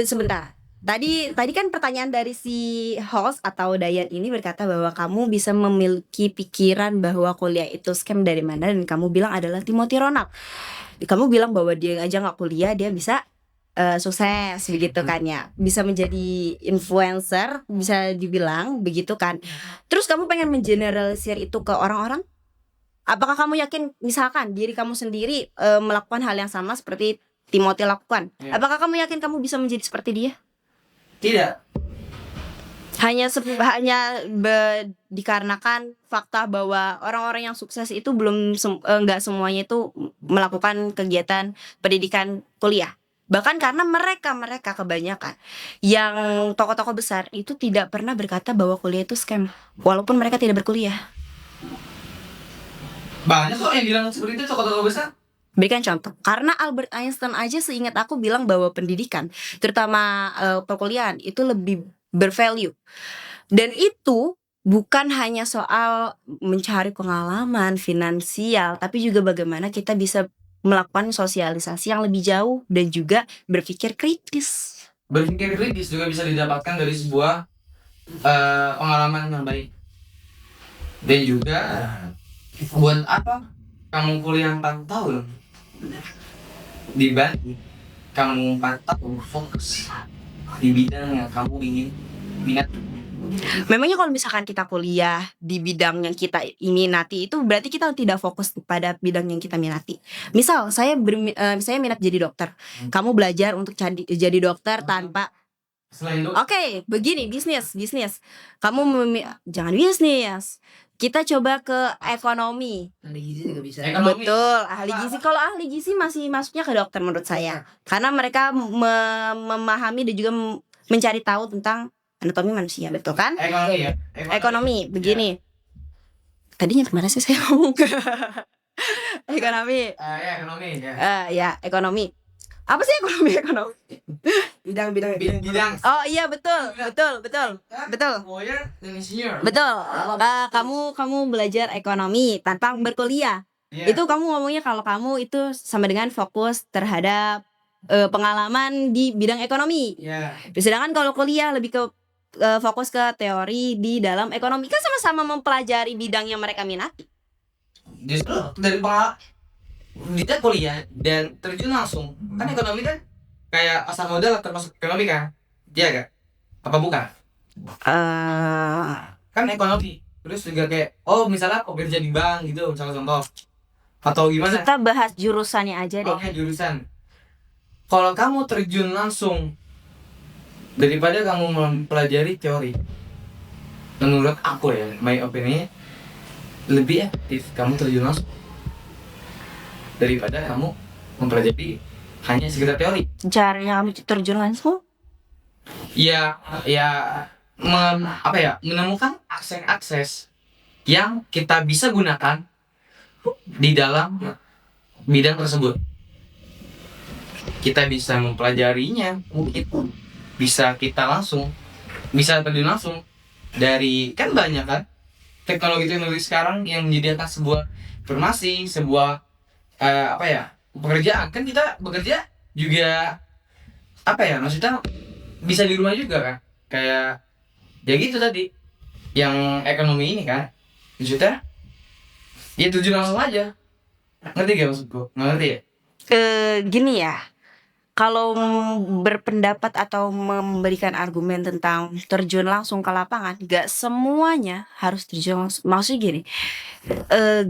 Sebentar. Tadi kan pertanyaan dari si host atau Dayan ini berkata bahwa kamu bisa memiliki pikiran bahwa kuliah itu scam dari mana, dan kamu bilang adalah Timothy Ronald. Kamu bilang bahwa dia aja nggak kuliah dia bisa sukses begitu kan ya, bisa menjadi influencer, bisa dibilang begitu kan. Terus kamu pengen mengeneralisir itu ke orang-orang? Apakah kamu yakin misalkan diri kamu sendiri melakukan hal yang sama seperti Timothy lakukan? Ya. Apakah kamu yakin kamu bisa menjadi seperti dia? tidak. Hanya dikarenakan fakta bahwa orang-orang yang sukses itu belum nggak semuanya itu melakukan kegiatan pendidikan kuliah. Bahkan karena mereka kebanyakan yang tokoh-tokoh besar itu tidak pernah berkata bahwa kuliah itu scam, walaupun mereka tidak berkuliah. Banyak kok yang bilang seperti itu tokoh-tokoh besar. Berikan contoh. Karena Albert Einstein aja seingat aku bilang bahwa pendidikan, terutama perkuliahan, itu lebih bervalue. Dan itu bukan hanya soal mencari pengalaman finansial, tapi juga bagaimana kita bisa melakukan sosialisasi yang lebih jauh dan juga berpikir kritis. Berpikir kritis juga bisa didapatkan dari sebuah pengalaman yang baik. Dan juga buat apa kamu kuliah 4 tahun dibanding kamu 4 tahun fokus di bidang yang kamu ingin minat. Memangnya kalau misalkan kita kuliah di bidang yang kita minati, itu berarti kita tidak fokus pada bidang yang kita minati. Misal saya minat jadi dokter, kamu belajar untuk jadi dokter tanpa Selain itu, Oke, begini bisnis. Kamu jangan bisnis. Kita coba ke ekonomi. Ahli gizi juga bisa. ekonomi. Betul, ahli gizi. Kalau ahli gizi masih masuknya ke dokter menurut saya. Karena mereka memahami dan juga mencari tahu tentang anatomi manusia, betul kan? Ekonomi ya. Ekonomi, begini. Tadinya kemana sih saya ngomong ke ekonomi? Ya ekonomi ya. Ya, ekonomi. Apa sih ekonomi? Bidang-bidang Bidang Oh iya, betul. lawyer dan insinyur. Betul. Kamu belajar ekonomi tanpa berkuliah. Iya. Itu kamu ngomongnya kalau kamu itu sama dengan fokus terhadap pengalaman di bidang ekonomi. Ya. Sedangkan kalau kuliah lebih ke fokus ke teori di dalam ekonomi, kan sama-sama mempelajari bidang yang mereka minati. Justru dari kita kuliah dan terjun langsung kan ekonomi kan kayak pasar modal termasuk ekonomi kan, iya gak? Apa bukan? Kan ekonomi terus juga kayak misalnya kok kerja di bank gitu misalnya contoh atau gimana? Kita bahas jurusannya aja deh. Oke, jurusan. Kalau kamu terjun langsung daripada kamu mempelajari teori, menurut aku ya, my opinion, lebih efektif kamu terjun langsung daripada kamu mempelajari hanya sekedar teori. Caranya kamu terjun langsung? Menemukan akses yang kita bisa gunakan di dalam bidang tersebut. Kita bisa mempelajarinya, mungkin bisa terjun langsung dari kan banyak kan teknologi sekarang yang menyediakan sebuah informasi, sebuah pekerjaan. Kan kita bekerja juga maksudnya bisa di rumah juga kan, kayak ya gitu tadi yang ekonomi ini kan maksudnya ya terjun langsung aja. Ngerti gak maksudku? Nggak ngerti ya? Gini ya, kalau berpendapat atau memberikan argumen tentang terjun langsung ke lapangan, gak semuanya harus terjun langsung. Maksudnya gini,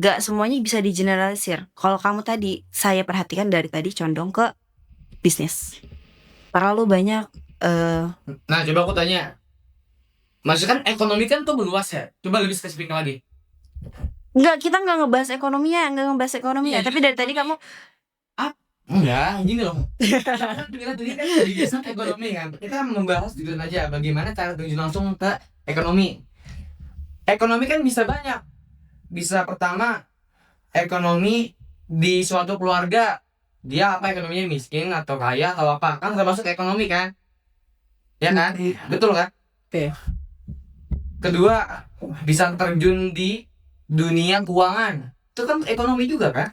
gak semuanya bisa digeneralisir. Kalau kamu tadi, saya perhatikan dari tadi condong ke bisnis. Terlalu banyak Nah, coba aku tanya. Maksudnya kan ekonomi kan tuh meluas ya. Coba lebih spesifik lagi. kita nggak ngebahas ekonominya, Iya, tapi dari tadi kamu Enggak, gini loh. Kita tadi kan di biasa ekonomi kan. Kita membahas jujur aja bagaimana cara terjun langsung ke ekonomi. Ekonomi kan bisa banyak. Bisa pertama ekonomi di suatu keluarga. Dia apa ekonominya miskin atau kaya atau apa? Kan termasuk ekonomi kan? Ya kan? Betul kan? Oke. Kedua, bisa terjun di dunia keuangan. Itu kan ekonomi juga kan?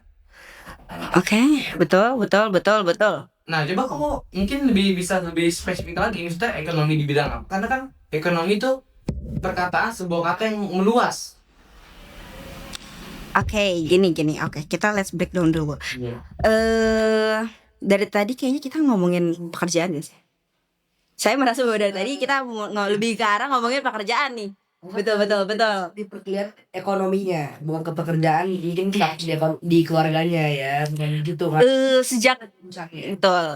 Oke, betul. Nah, coba kamu mungkin bisa lebih spesifik lagi, maksudnya ekonomi di bidang apa? Karena kan ekonomi itu perkataan sebuah kata yang meluas. Oke, gini. Oke, kita let's break down dulu. Dari tadi kayaknya kita ngomongin pekerjaan gak sih? Saya merasa bahwa dari tadi kita lebih ke arah ngomongin pekerjaan nih. Betul. Diperlihat ekonominya, bukan ke pekerjaan, mungkin di keluarganya ya, bukan gitu kan.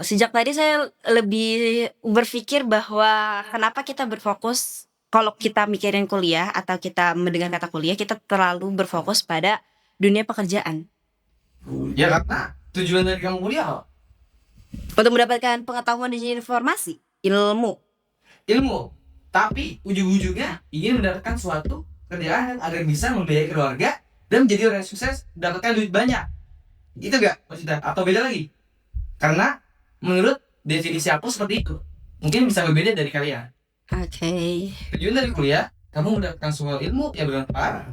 Sejak tadi saya lebih berpikir bahwa kenapa kita berfokus kalau kita mikirin kuliah atau kita mendengar kata kuliah, kita terlalu berfokus pada dunia pekerjaan Ya karena tujuan dari kamu kuliah apa? untuk mendapatkan pengetahuan dan informasi, ilmu. Tapi ujung-ujungnya ingin mendapatkan suatu kerjaan agar bisa membiayai keluarga dan menjadi orang yang sukses, mendapatkan duit banyak. Itu gak maksudnya? Atau beda lagi? Karena menurut definisi aku seperti itu. Mungkin bisa berbeda dari kalian. Oke. Tujuan dari kuliah, kamu mendapatkan sebuah ilmu yang bermanfaat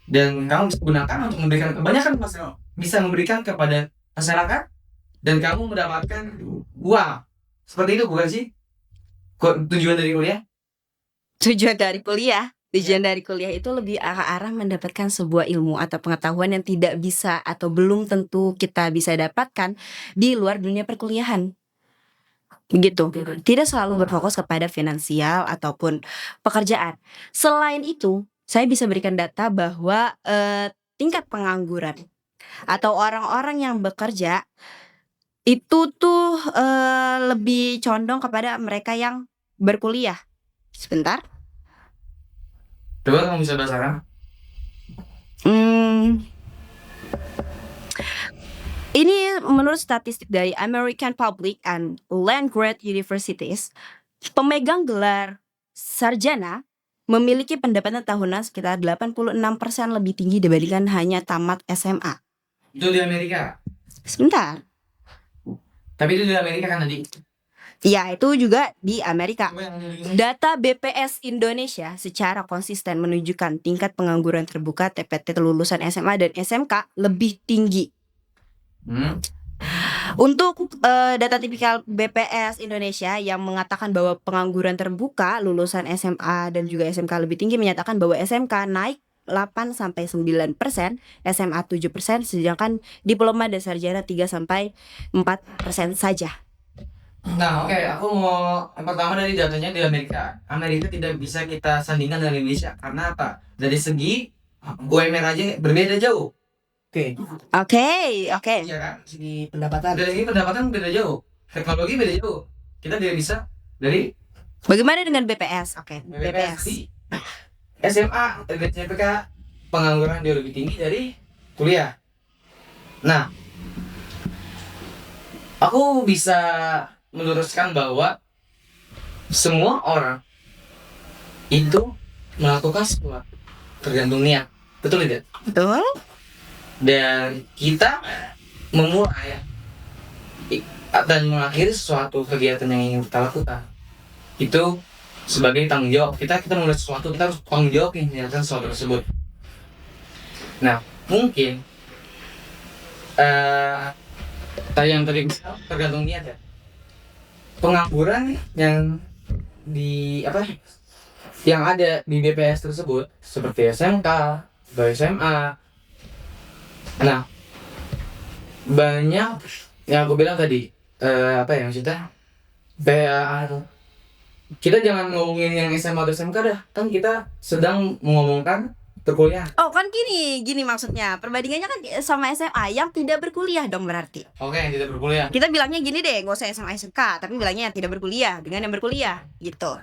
dan kamu bisa gunakan untuk memberikan kebanyakan masalah, bisa memberikan kepada masyarakat dan kamu mendapatkan uang. Seperti itu bukan sih? Tujuan dari kuliah? Tujuan dari kuliah itu lebih arah mendapatkan sebuah ilmu atau pengetahuan yang tidak bisa atau belum tentu kita bisa dapatkan di luar dunia perkuliahan. Begitu. Tidak selalu berfokus kepada finansial ataupun pekerjaan. Selain itu, saya bisa berikan data bahwa tingkat pengangguran atau orang-orang yang bekerja itu tuh lebih condong kepada mereka yang berkuliah. Sebentar. Coba kamu bisa bahasa Arab? Ini menurut statistik dari American Public and Land Grant Universities, pemegang gelar sarjana memiliki pendapatan tahunan sekitar 86% lebih tinggi dibandingkan hanya tamat SMA. Itu di Amerika. Sebentar. Tapi itu di Amerika kan tadi. Ya, itu juga di Amerika. Coba yang di Data BPS Indonesia secara konsisten menunjukkan tingkat pengangguran terbuka TPT lulusan SMA dan SMK lebih tinggi. Untuk data tipikal BPS Indonesia yang mengatakan bahwa pengangguran terbuka lulusan SMA dan juga SMK lebih tinggi, menyatakan bahwa SMK naik 8-9%, SMA 7%, sedangkan diploma dan sarjana 3-4% saja. Nah, oke, aku mau yang pertama dari datanya di Amerika. Amerika tidak bisa kita sandingkan dengan Indonesia. Karena apa? Dari segi UMR aja berbeda jauh. Oke. Oke. Iya kan? Segi pendapatan. Dari segi pendapatan beda jauh. Teknologi beda jauh. Kita tidak bisa dari Bagaimana dengan BPS? Oke, BPS. BPS. SMA, CPK, pengangguran dia lebih tinggi dari kuliah. Nah, aku bisa meluruskan bahwa semua orang itu melakukan sesuatu tergantung niat, betul tidak? Betul. Dan kita memulai dan mengakhiri sesuatu kegiatan yang ingin kita lakukan itu sebagai tanggung jawab kita mulai sesuatu, kita harus tanggung jawab menyelesaikan sesuatu tersebut. Nah, mungkin yang tadi tergantung niat ya. Pengangguran yang yang ada di BPS tersebut seperti SMK atau SMA. Nah, banyak yang aku bilang tadi maksudnya kita jangan ngomongin yang SMA atau SMK dah, kan kita sedang mengomongkan berkuliah. Oh kan gini maksudnya perbandingannya kan sama SMA yang tidak berkuliah dong berarti. Oke, yang tidak berkuliah. Kita bilangnya gini deh, gak usah SMA SMK, tapi bilangnya yang tidak berkuliah dengan yang berkuliah gitu.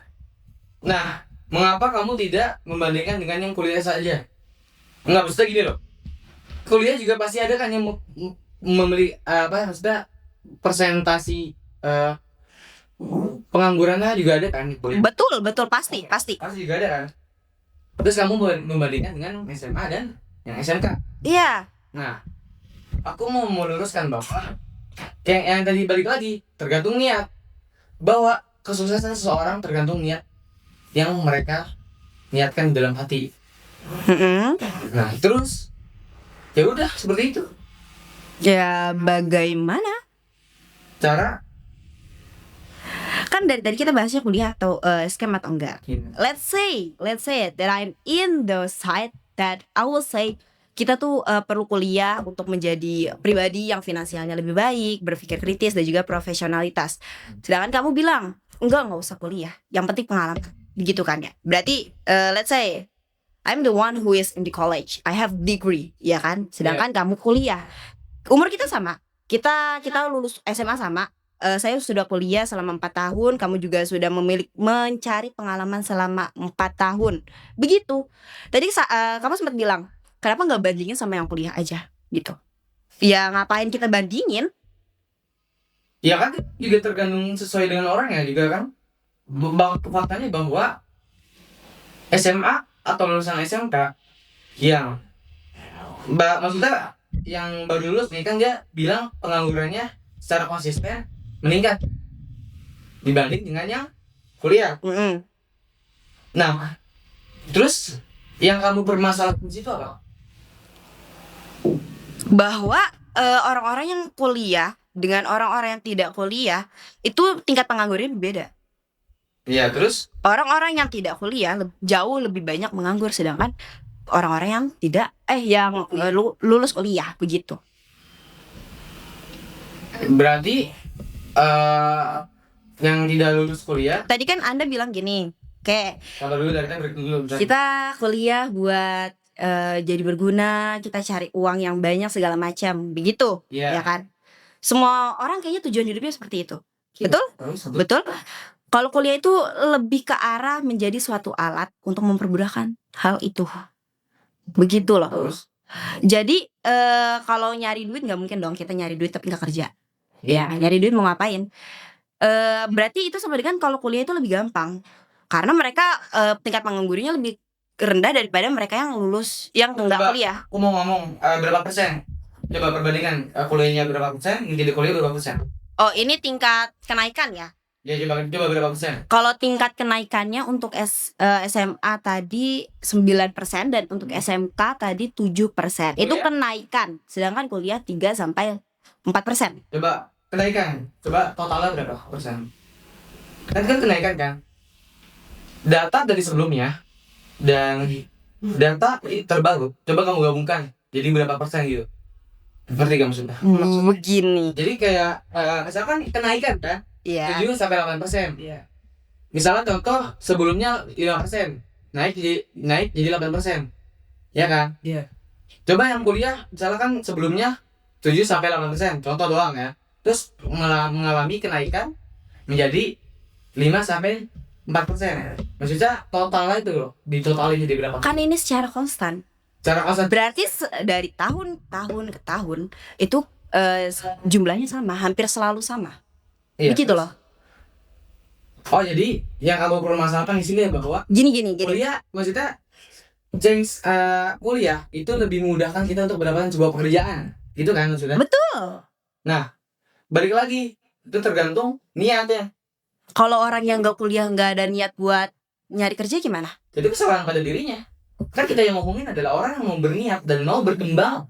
Nah, mengapa kamu tidak membandingkan dengan yang kuliah saja? Enggak, maksudnya gini loh. Kuliah juga pasti ada kan yang membeli maksudnya persentasi penganggurannya juga ada kan di kuliah. Betul pasti. Pasti juga ada kan. Terus kamu membandingkan dengan SMA dan yang SMK. Iya. Nah, aku mau meluruskan bahwa yang tadi balik lagi tergantung niat. Bahwa kesuksesan seseorang tergantung niat yang mereka niatkan dalam hati. Nah, terus ya udah seperti itu. Ya bagaimana? Cara Kan dari tadi kita bahasnya kuliah atau scam atau enggak. Let's say that I'm in the side that I will say kita tuh perlu kuliah untuk menjadi pribadi yang finansialnya lebih baik, berpikir kritis dan juga profesionalitas. Sedangkan kamu bilang enggak usah kuliah, yang penting pengalaman, begitu kan ya? Berarti let's say I'm the one who is in the college, I have degree, ya kan? Sedangkan kamu kuliah, umur kita sama, kita lulus SMA sama. Saya sudah kuliah selama 4 tahun, kamu juga sudah mencari pengalaman selama 4 tahun. Begitu. Tadi kamu sempat bilang, kenapa nggak bandingin sama yang kuliah aja gitu. Ya ngapain kita bandingin? ya kan juga tergantung sesuai dengan orang ya juga kan. Faktanya bahwa SMA atau lulusan SMK yang maksudnya yang baru lulus nih kan dia bilang penganggurannya secara konsisten meningkat dibanding dengan yang kuliah. Nah, terus yang kamu permasalahkan di situ apa? Bahwa orang-orang yang kuliah dengan orang-orang yang tidak kuliah itu tingkat penganggurannya beda. Iya, terus Orang-orang yang tidak kuliah jauh lebih banyak menganggur, sedangkan orang-orang yang tidak yang lulus kuliah begitu. berarti yang tidak lulus kuliah. Tadi kan Anda bilang gini, kayak Kalau dulu dari kita break dulu. bentar. kita kuliah buat jadi berguna, kita cari uang yang banyak segala macam, begitu, Iya. ya kan? Semua orang kayaknya tujuan hidupnya seperti itu, betul? Terus, Betul? Kalau kuliah itu lebih ke arah menjadi suatu alat untuk mempermudahkan hal itu, begitu loh. terus Jadi kalau nyari duit nggak mungkin dong kita nyari duit tapi nggak kerja. Ya nyari duit mau ngapain? Berarti itu sama dengan kalau kuliah itu lebih gampang, karena mereka tingkat penganggurannya lebih rendah daripada mereka yang lulus yang nggak Coba. kuliah. aku mau ngomong berapa persen? Coba perbandingan kuliahnya berapa persen, yang tidak kuliah berapa persen? Oh ini tingkat kenaikan ya? Ya coba berapa persen? Kalau tingkat kenaikannya untuk SMA tadi 9% dan untuk SMK tadi 7%. Itu Kuliah? kenaikan. Sedangkan kuliah 3-4%. Coba kenaikan, coba totalnya berapa persen? Kan kenaikan kan? Data dari sebelumnya dan data terbaru, coba kamu gabungkan jadi berapa persen gitu? Ngerti gak maksudnya? Begini. Jadi kayak misalkan kenaikan kan? Ya. 7-8%. Iya. Misalnya contoh sebelumnya 5%, naik jadi 8%. Ya kan? Iya. Coba yang kuliah misalkan sebelumnya 7-8%, contoh doang ya. Terus mengalami kenaikan menjadi 5-4%. Maksudnya totalnya itu loh, ditotalin jadi berapa? Kan ini secara konstan. Cara konstan. Berarti dari tahun ke tahun itu jumlahnya sama, hampir selalu sama. Iya. Begitu loh. Oh jadi yang kamu permasalahkan di sini ya bahwa Gini. kuliah maksudnya kuliah itu lebih memudahkan kita untuk mendapatkan sebuah pekerjaan, gitu kan maksudnya? Betul. Nah, balik lagi itu tergantung niatnya. Kalau orang yang nggak kuliah nggak ada niat buat nyari kerja gimana? Jadi kesalahan pada dirinya. Kan kita yang ngomongin adalah orang yang mau berniat dan mau berkembang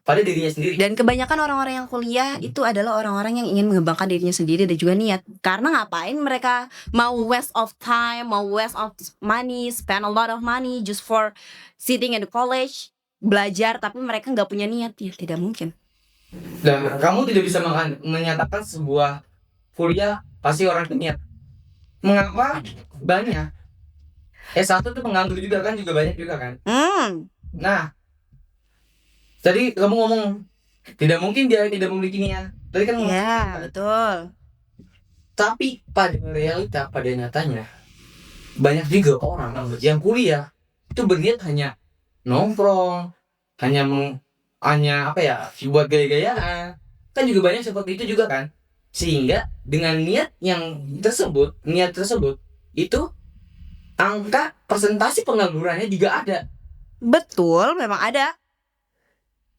pada dirinya sendiri. Dan kebanyakan orang-orang yang kuliah itu adalah orang-orang yang ingin mengembangkan dirinya sendiri dan juga niat. Karena ngapain mereka mau waste of time, mau waste of money, spend a lot of money just for sitting in the college, belajar tapi mereka nggak punya niat, ya tidak mungkin. Dan kamu tidak bisa menyatakan sebuah kuliah pasti orang berniat. Mengapa? Banyak S1 tuh penganggur juga kan, juga banyak juga kan. Nah, tadi kamu ngomong tidak mungkin dia tidak memiliki niat. Tadi kan ngomong, Ya, betul. tapi pada realita, pada nyatanya banyak juga orang yang kuliah itu berniat hanya nongkrong, hanya apa ya, buat gaya-gayaan. Kan juga banyak seperti itu juga kan. Sehingga dengan niat tersebut itu angka persentase penganggurannya juga ada. Betul, memang ada.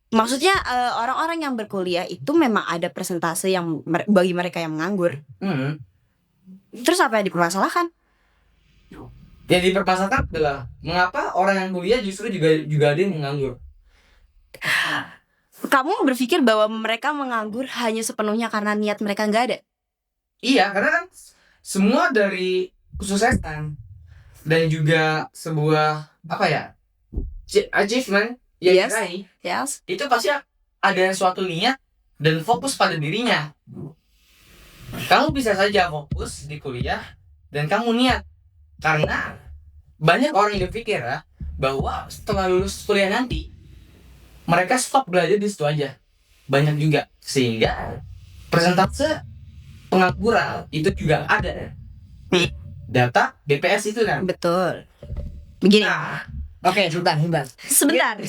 Maksudnya orang-orang yang berkuliah itu memang ada persentase yang bagi mereka yang menganggur. Hmm. Terus apa yang dipermasalahkan? Yang dipermasalahkan adalah mengapa orang yang kuliah justru juga ada yang menganggur. Kamu berpikir bahwa mereka menganggur hanya sepenuhnya karena niat mereka nggak ada? Iya, karena kan semua dari kesuksesan dan juga sebuah apa ya, achievement yang Yes. diraih, Yes. itu pasti ada suatu niat dan fokus pada dirinya. Kamu bisa saja fokus di kuliah dan kamu niat, karena banyak orang yang berpikir ya, bahwa setelah lulus kuliah nanti mereka stop belajar di situ aja. Banyak juga, sehingga persentase pengangguran itu juga ada di data BPS itu kan. Betul. Begini. Nah, Oke, sebentar. Sebentar.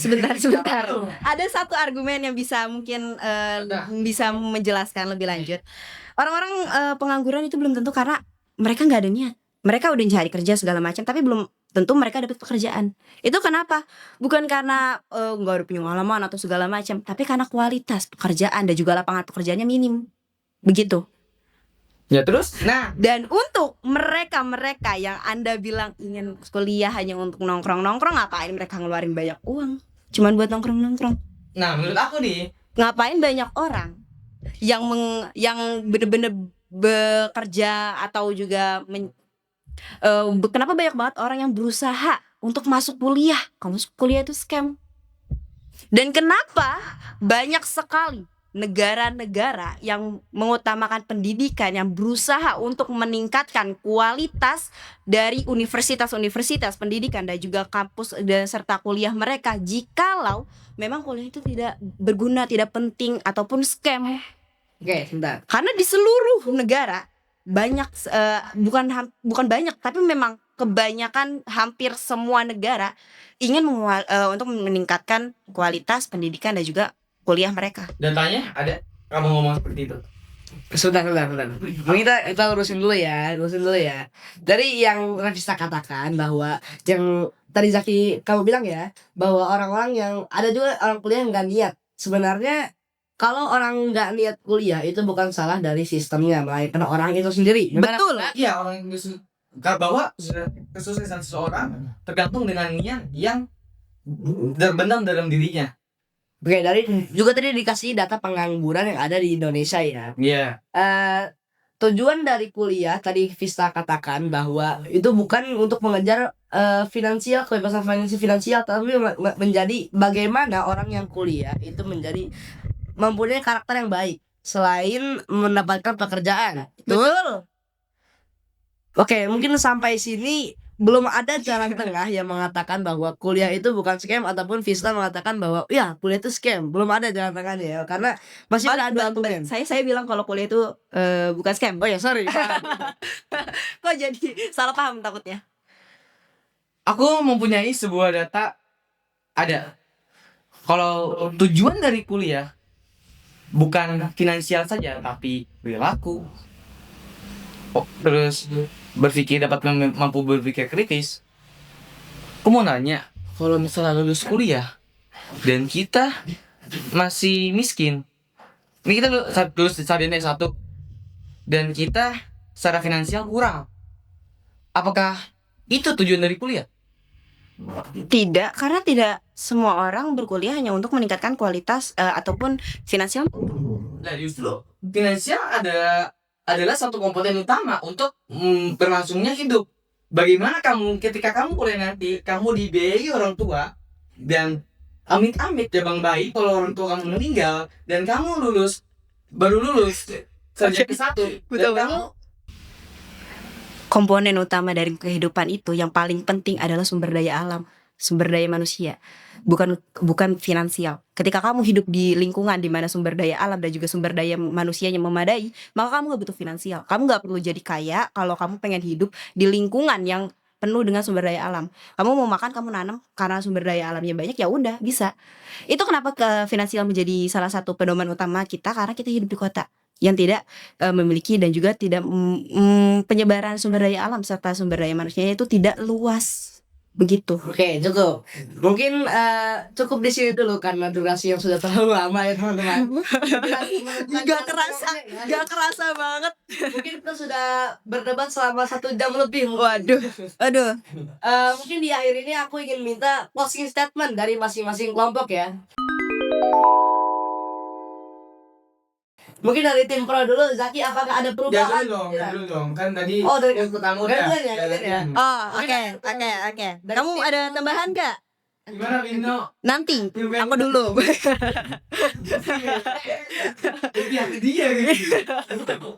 Ada satu argumen yang bisa mungkin bisa menjelaskan lebih lanjut. Orang-orang pengangguran itu belum tentu karena mereka nggak ada niat. Mereka udah cari kerja segala macam, tapi belum tentu mereka dapat pekerjaan. Itu kenapa? Bukan karena nggak ada pengalaman atau segala macam, tapi karena kualitas pekerjaan dan juga lapangan pekerjaannya minim. Begitu. ya terus, nah Dan untuk mereka yang Anda bilang ingin kuliah hanya untuk nongkrong-nongkrong, ngapain mereka ngeluarin banyak uang? Cuman buat nongkrong-nongkrong. menurut aku nih, Ngapain banyak orang yang bener-bener bekerja atau juga kenapa banyak banget orang yang berusaha untuk masuk kuliah? Kalau masuk kuliah itu scam. Dan kenapa banyak sekali negara-negara yang mengutamakan pendidikan, yang berusaha untuk meningkatkan kualitas dari universitas-universitas pendidikan dan juga kampus dan serta kuliah mereka, jikalau memang kuliah itu tidak berguna, tidak penting ataupun scam. Oke, sebentar. Karena di seluruh negara banyak bukan banyak tapi memang kebanyakan hampir semua negara ingin untuk meningkatkan kualitas pendidikan dan juga kuliah mereka. datanya ada, kamu ngomong seperti itu. Sebentar. Mungkin kita lurusin dulu ya. Dari yang Rafisa katakan bahwa yang tadi Zaki kamu bilang ya, bahwa orang-orang yang ada juga orang kuliah yang nggak niat. Sebenarnya kalau orang nggak niat kuliah itu bukan salah dari sistemnya, melainkan orang itu sendiri. Gimana? Betul. Iya, orang yang bahwa kesuksesan seseorang tergantung dengan niat yang terbenam dalam dirinya. Oke, dari juga tadi dikasih data pengangguran yang ada di Indonesia ya. Iya. Tujuan dari kuliah tadi Vista katakan bahwa itu bukan untuk mengejar finansial, kebebasan finansial, tapi menjadi bagaimana orang yang kuliah itu menjadi mempunyai karakter yang baik selain mendapatkan pekerjaan. Betul. Oke, mungkin sampai sini belum ada jalan tengah yang mengatakan bahwa kuliah itu bukan scam ataupun Vista mengatakan bahwa ya kuliah itu scam. Belum ada jalan tengahnya ya, karena masih ada argumen. Saya bilang kalau kuliah itu bukan scam. Oh ya, sorry. Kok jadi salah paham takutnya? Aku mempunyai sebuah data, ada. Kalau tujuan dari kuliah bukan finansial saja, tapi perilaku. Terus dapat mampu berpikir kritis. Aku mau nanya, kalau misalnya lulus kuliah dan kita masih miskin, ini kita lulus sarjana S1 dan kita secara finansial kurang, apakah itu tujuan dari kuliah? Tidak, karena tidak semua orang berkuliah hanya untuk meningkatkan kualitas ataupun finansial. Nah justru finansial adalah satu komponen utama untuk berlangsungnya hidup. Bagaimana ketika kamu kuliah nanti, kamu dibiayai orang tua, dan amit-amit jabang bayi kalau orang tua kamu meninggal dan kamu baru lulus sarjana S1 dan kamu Komponen utama dari kehidupan itu yang paling penting adalah sumber daya alam. sumber daya manusia, bukan finansial. Ketika kamu hidup di lingkungan di mana sumber daya alam dan juga sumber daya manusianya memadai, maka kamu gak butuh finansial. Kamu gak perlu jadi kaya kalau kamu pengen hidup di lingkungan yang penuh dengan sumber daya alam. Kamu mau makan, kamu nanam karena sumber daya alamnya banyak, ya udah bisa. Itu kenapa ke finansial menjadi salah satu pedoman utama kita, karena kita hidup di kota yang tidak memiliki dan juga tidak penyebaran sumber daya alam serta sumber daya manusianya itu tidak luas. Begitu. Oke, cukup. Mungkin cukup di sini dulu karena durasi yang sudah terlalu lama ya teman-teman. Gak kerasa banget. Mungkin kita sudah berdebat selama 1 jam lebih. Waduh. Mungkin di akhir ini aku ingin minta closing statement dari masing-masing kelompok ya. Mungkin dari tim pro dulu, Zaki, apakah ada perubahan? Ya. dulu dong. Kan tadi Oh, dari yang pertama gantian ya. Oh, oke. Kamu ada tambahan gak? Gimana Vino? Nanti. Aku dulu. Dia gitu.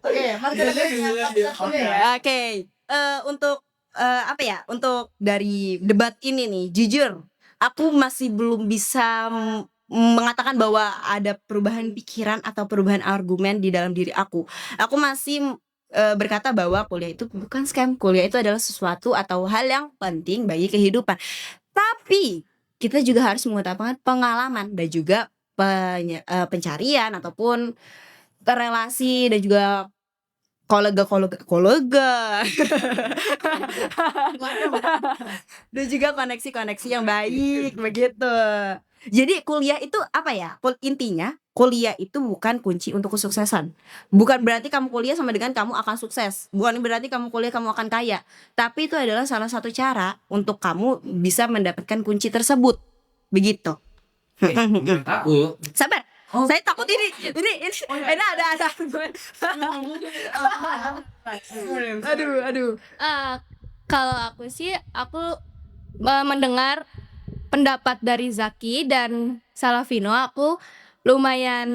Oke, mari kita Oke. Untuk apa ya? Untuk dari debat ini nih, jujur aku masih belum bisa mengatakan bahwa ada perubahan pikiran atau perubahan argumen di dalam diri aku. Aku masih berkata bahwa kuliah itu bukan scam. Kuliah itu adalah sesuatu atau hal yang penting bagi kehidupan. Tapi kita juga harus mengutamakan pengalaman dan juga pencarian ataupun relasi dan juga kolega dan juga koneksi-koneksi yang baik begitu. Jadi kuliah itu apa ya? Intinya kuliah itu bukan kunci untuk kesuksesan. Bukan berarti kamu kuliah sama dengan kamu akan sukses. Bukan berarti kamu kuliah kamu akan kaya. Tapi itu adalah salah satu cara untuk kamu bisa mendapatkan kunci tersebut. Begitu. Aku Sabar. Saya takut ini ada. Aduh. Kalau aku sih mendengar pendapat dari Zaki dan Salavino, aku lumayan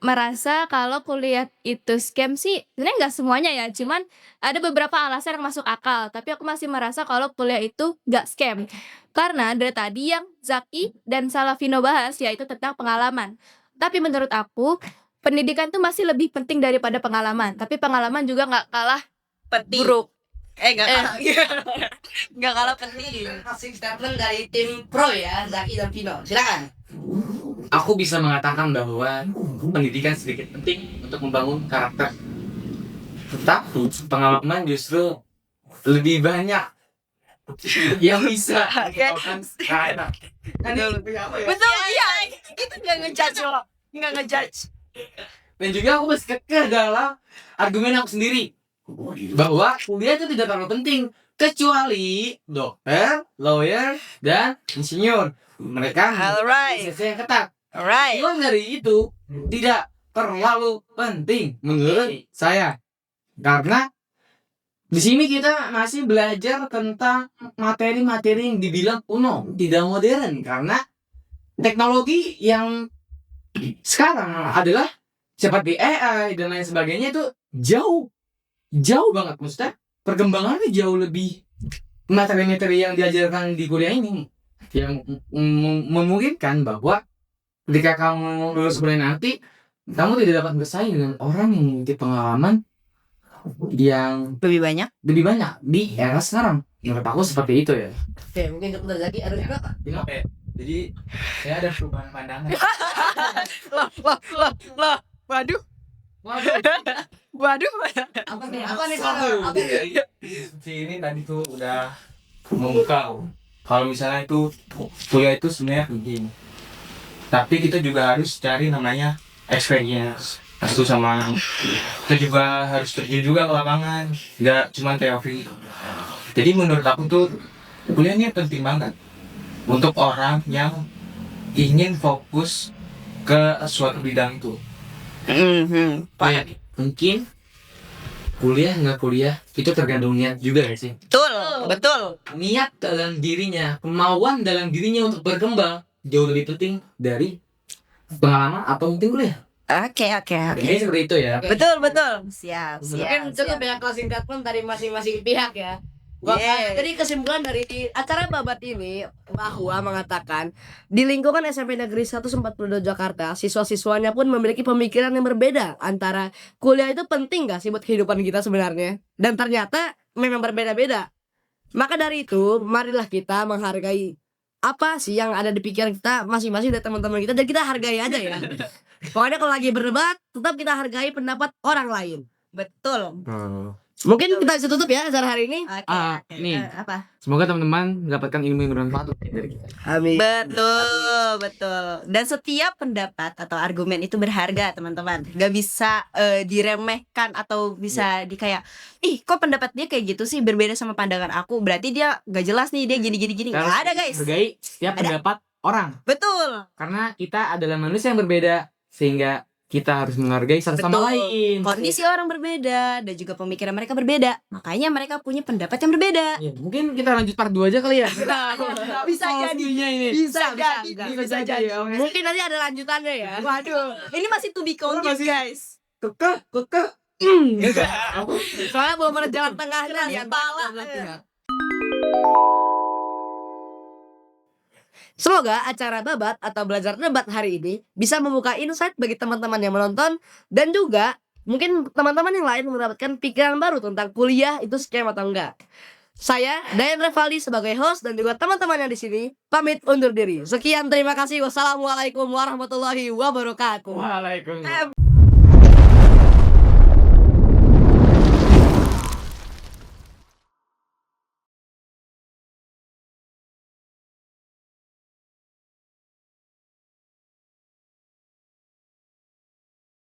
merasa kalau kuliah itu scam sih. Sebenarnya nggak semuanya ya, cuman ada beberapa alasan yang masuk akal. Tapi aku masih merasa kalau kuliah itu nggak scam, karena dari tadi yang Zaki dan Salavino bahas yaitu tentang pengalaman. Tapi menurut aku pendidikan tuh masih lebih penting daripada pengalaman. Tapi pengalaman juga nggak kalah Penting. buruk. Nggak kalah penting. closing statement dari tim pro ya, Zaki dan Vino. Silakan. Aku bisa mengatakan bahwa pendidikan sedikit penting untuk membangun karakter. Tetapi pengalaman justru lebih banyak yang bisa menyebabkan karakter. Kan ini lebih apa ya? Betul, iya. Itu nggak ngejudge. Dan juga aku masih kekeh dalam argumen aku sendiri bahwa kuliah itu tidak terlalu penting kecuali dokter, lawyer, dan insinyur. Mereka Alright. yang ketat. Alright. Selain dari itu tidak terlalu penting menurut saya, karena di sini kita masih belajar tentang materi-materi yang dibilang kuno, tidak modern, karena teknologi yang sekarang adalah seperti AI dan lain sebagainya itu jauh banget, maksudnya perkembangannya jauh lebih. Materi-materi yang diajarkan di kuliah ini yang memungkinkan bahwa ketika kamu lulus kuliah nanti kamu tidak dapat bersaing dengan orang yang memiliki pengalaman yang Lebih banyak. di era sekarang. Menurut aku seperti itu ya. Oke, mungkin untuk Zaki ada berapa? Oke, jadi saya ada perubahan pandangan. Loh. Waduh. Apa nih kalau Si ini tadi tuh udah membuka kalau misalnya itu kuliah itu sebenarnya penting, tapi kita juga harus cari namanya experience. Itu sama kita juga harus terjun juga ke lapangan, nggak cuma teori. Jadi menurut aku tuh kuliah ini penting banget untuk orang yang ingin fokus ke suatu bidang itu. Kayak mungkin kuliah nggak kuliah itu tergantung niat juga gak sih? Betul. Niat dalam dirinya, kemauan dalam dirinya untuk berkembang jauh lebih penting dari pengalaman atau mungkin kuliah. Oke. Jadi seperti itu ya. Betul. Siap. mungkin cukup ya closing statement dari masing-masing pihak ya. Yeah. Jadi kesimpulan dari acara babat ini bahwa mengatakan di lingkungan SMP Negeri 142 Jakarta, siswa-siswanya pun memiliki pemikiran yang berbeda antara kuliah itu penting gak sih buat kehidupan kita sebenarnya. Dan ternyata memang berbeda-beda. Maka dari itu, marilah kita menghargai apa sih yang ada di pikiran kita masing-masing dari teman-teman kita, dan kita hargai aja ya. Pokoknya kalau lagi berdebat, tetap kita hargai pendapat orang lain. Betul. Mungkin kita bisa tutup ya acara hari ini. Oke. Nih. Apa? Semoga teman-teman mendapatkan ilmu yang bermanfaat dari kita. Amin. Betul. Dan setiap pendapat atau argumen itu berharga, teman-teman. Gak bisa diremehkan atau bisa di kayak, ih kok pendapat dia kayak gitu sih, berbeda sama pandangan aku, berarti dia gak jelas nih, dia gini. Kita Gak harus ada guys. Hargai setiap Ada. pendapat orang. Betul. Karena kita adalah manusia yang berbeda, sehingga kita harus menghargai satu sama Betul. lain. Kondisi orang berbeda dan juga pemikiran mereka berbeda. Makanya mereka punya pendapat yang berbeda. Ya, mungkin kita lanjut part 2 aja kali ya. Bisa jadi. ini. Bisa jadi. Mungkin nanti ada lanjutannya ya. Waduh, ini masih to be continued, guys. Kekeh. Soalnya belum ada jalan tengahnya Keras ya. kepala. Semoga acara babat atau belajar debat hari ini bisa membuka insight bagi teman-teman yang menonton, dan juga mungkin teman-teman yang lain mendapatkan pikiran baru tentang kuliah itu scam atau enggak. Saya Dayan Revaldi sebagai host dan juga teman-teman yang di sini pamit undur diri. Sekian, terima kasih. Wassalamualaikum warahmatullahi wabarakatuh. Waalaikumsalam.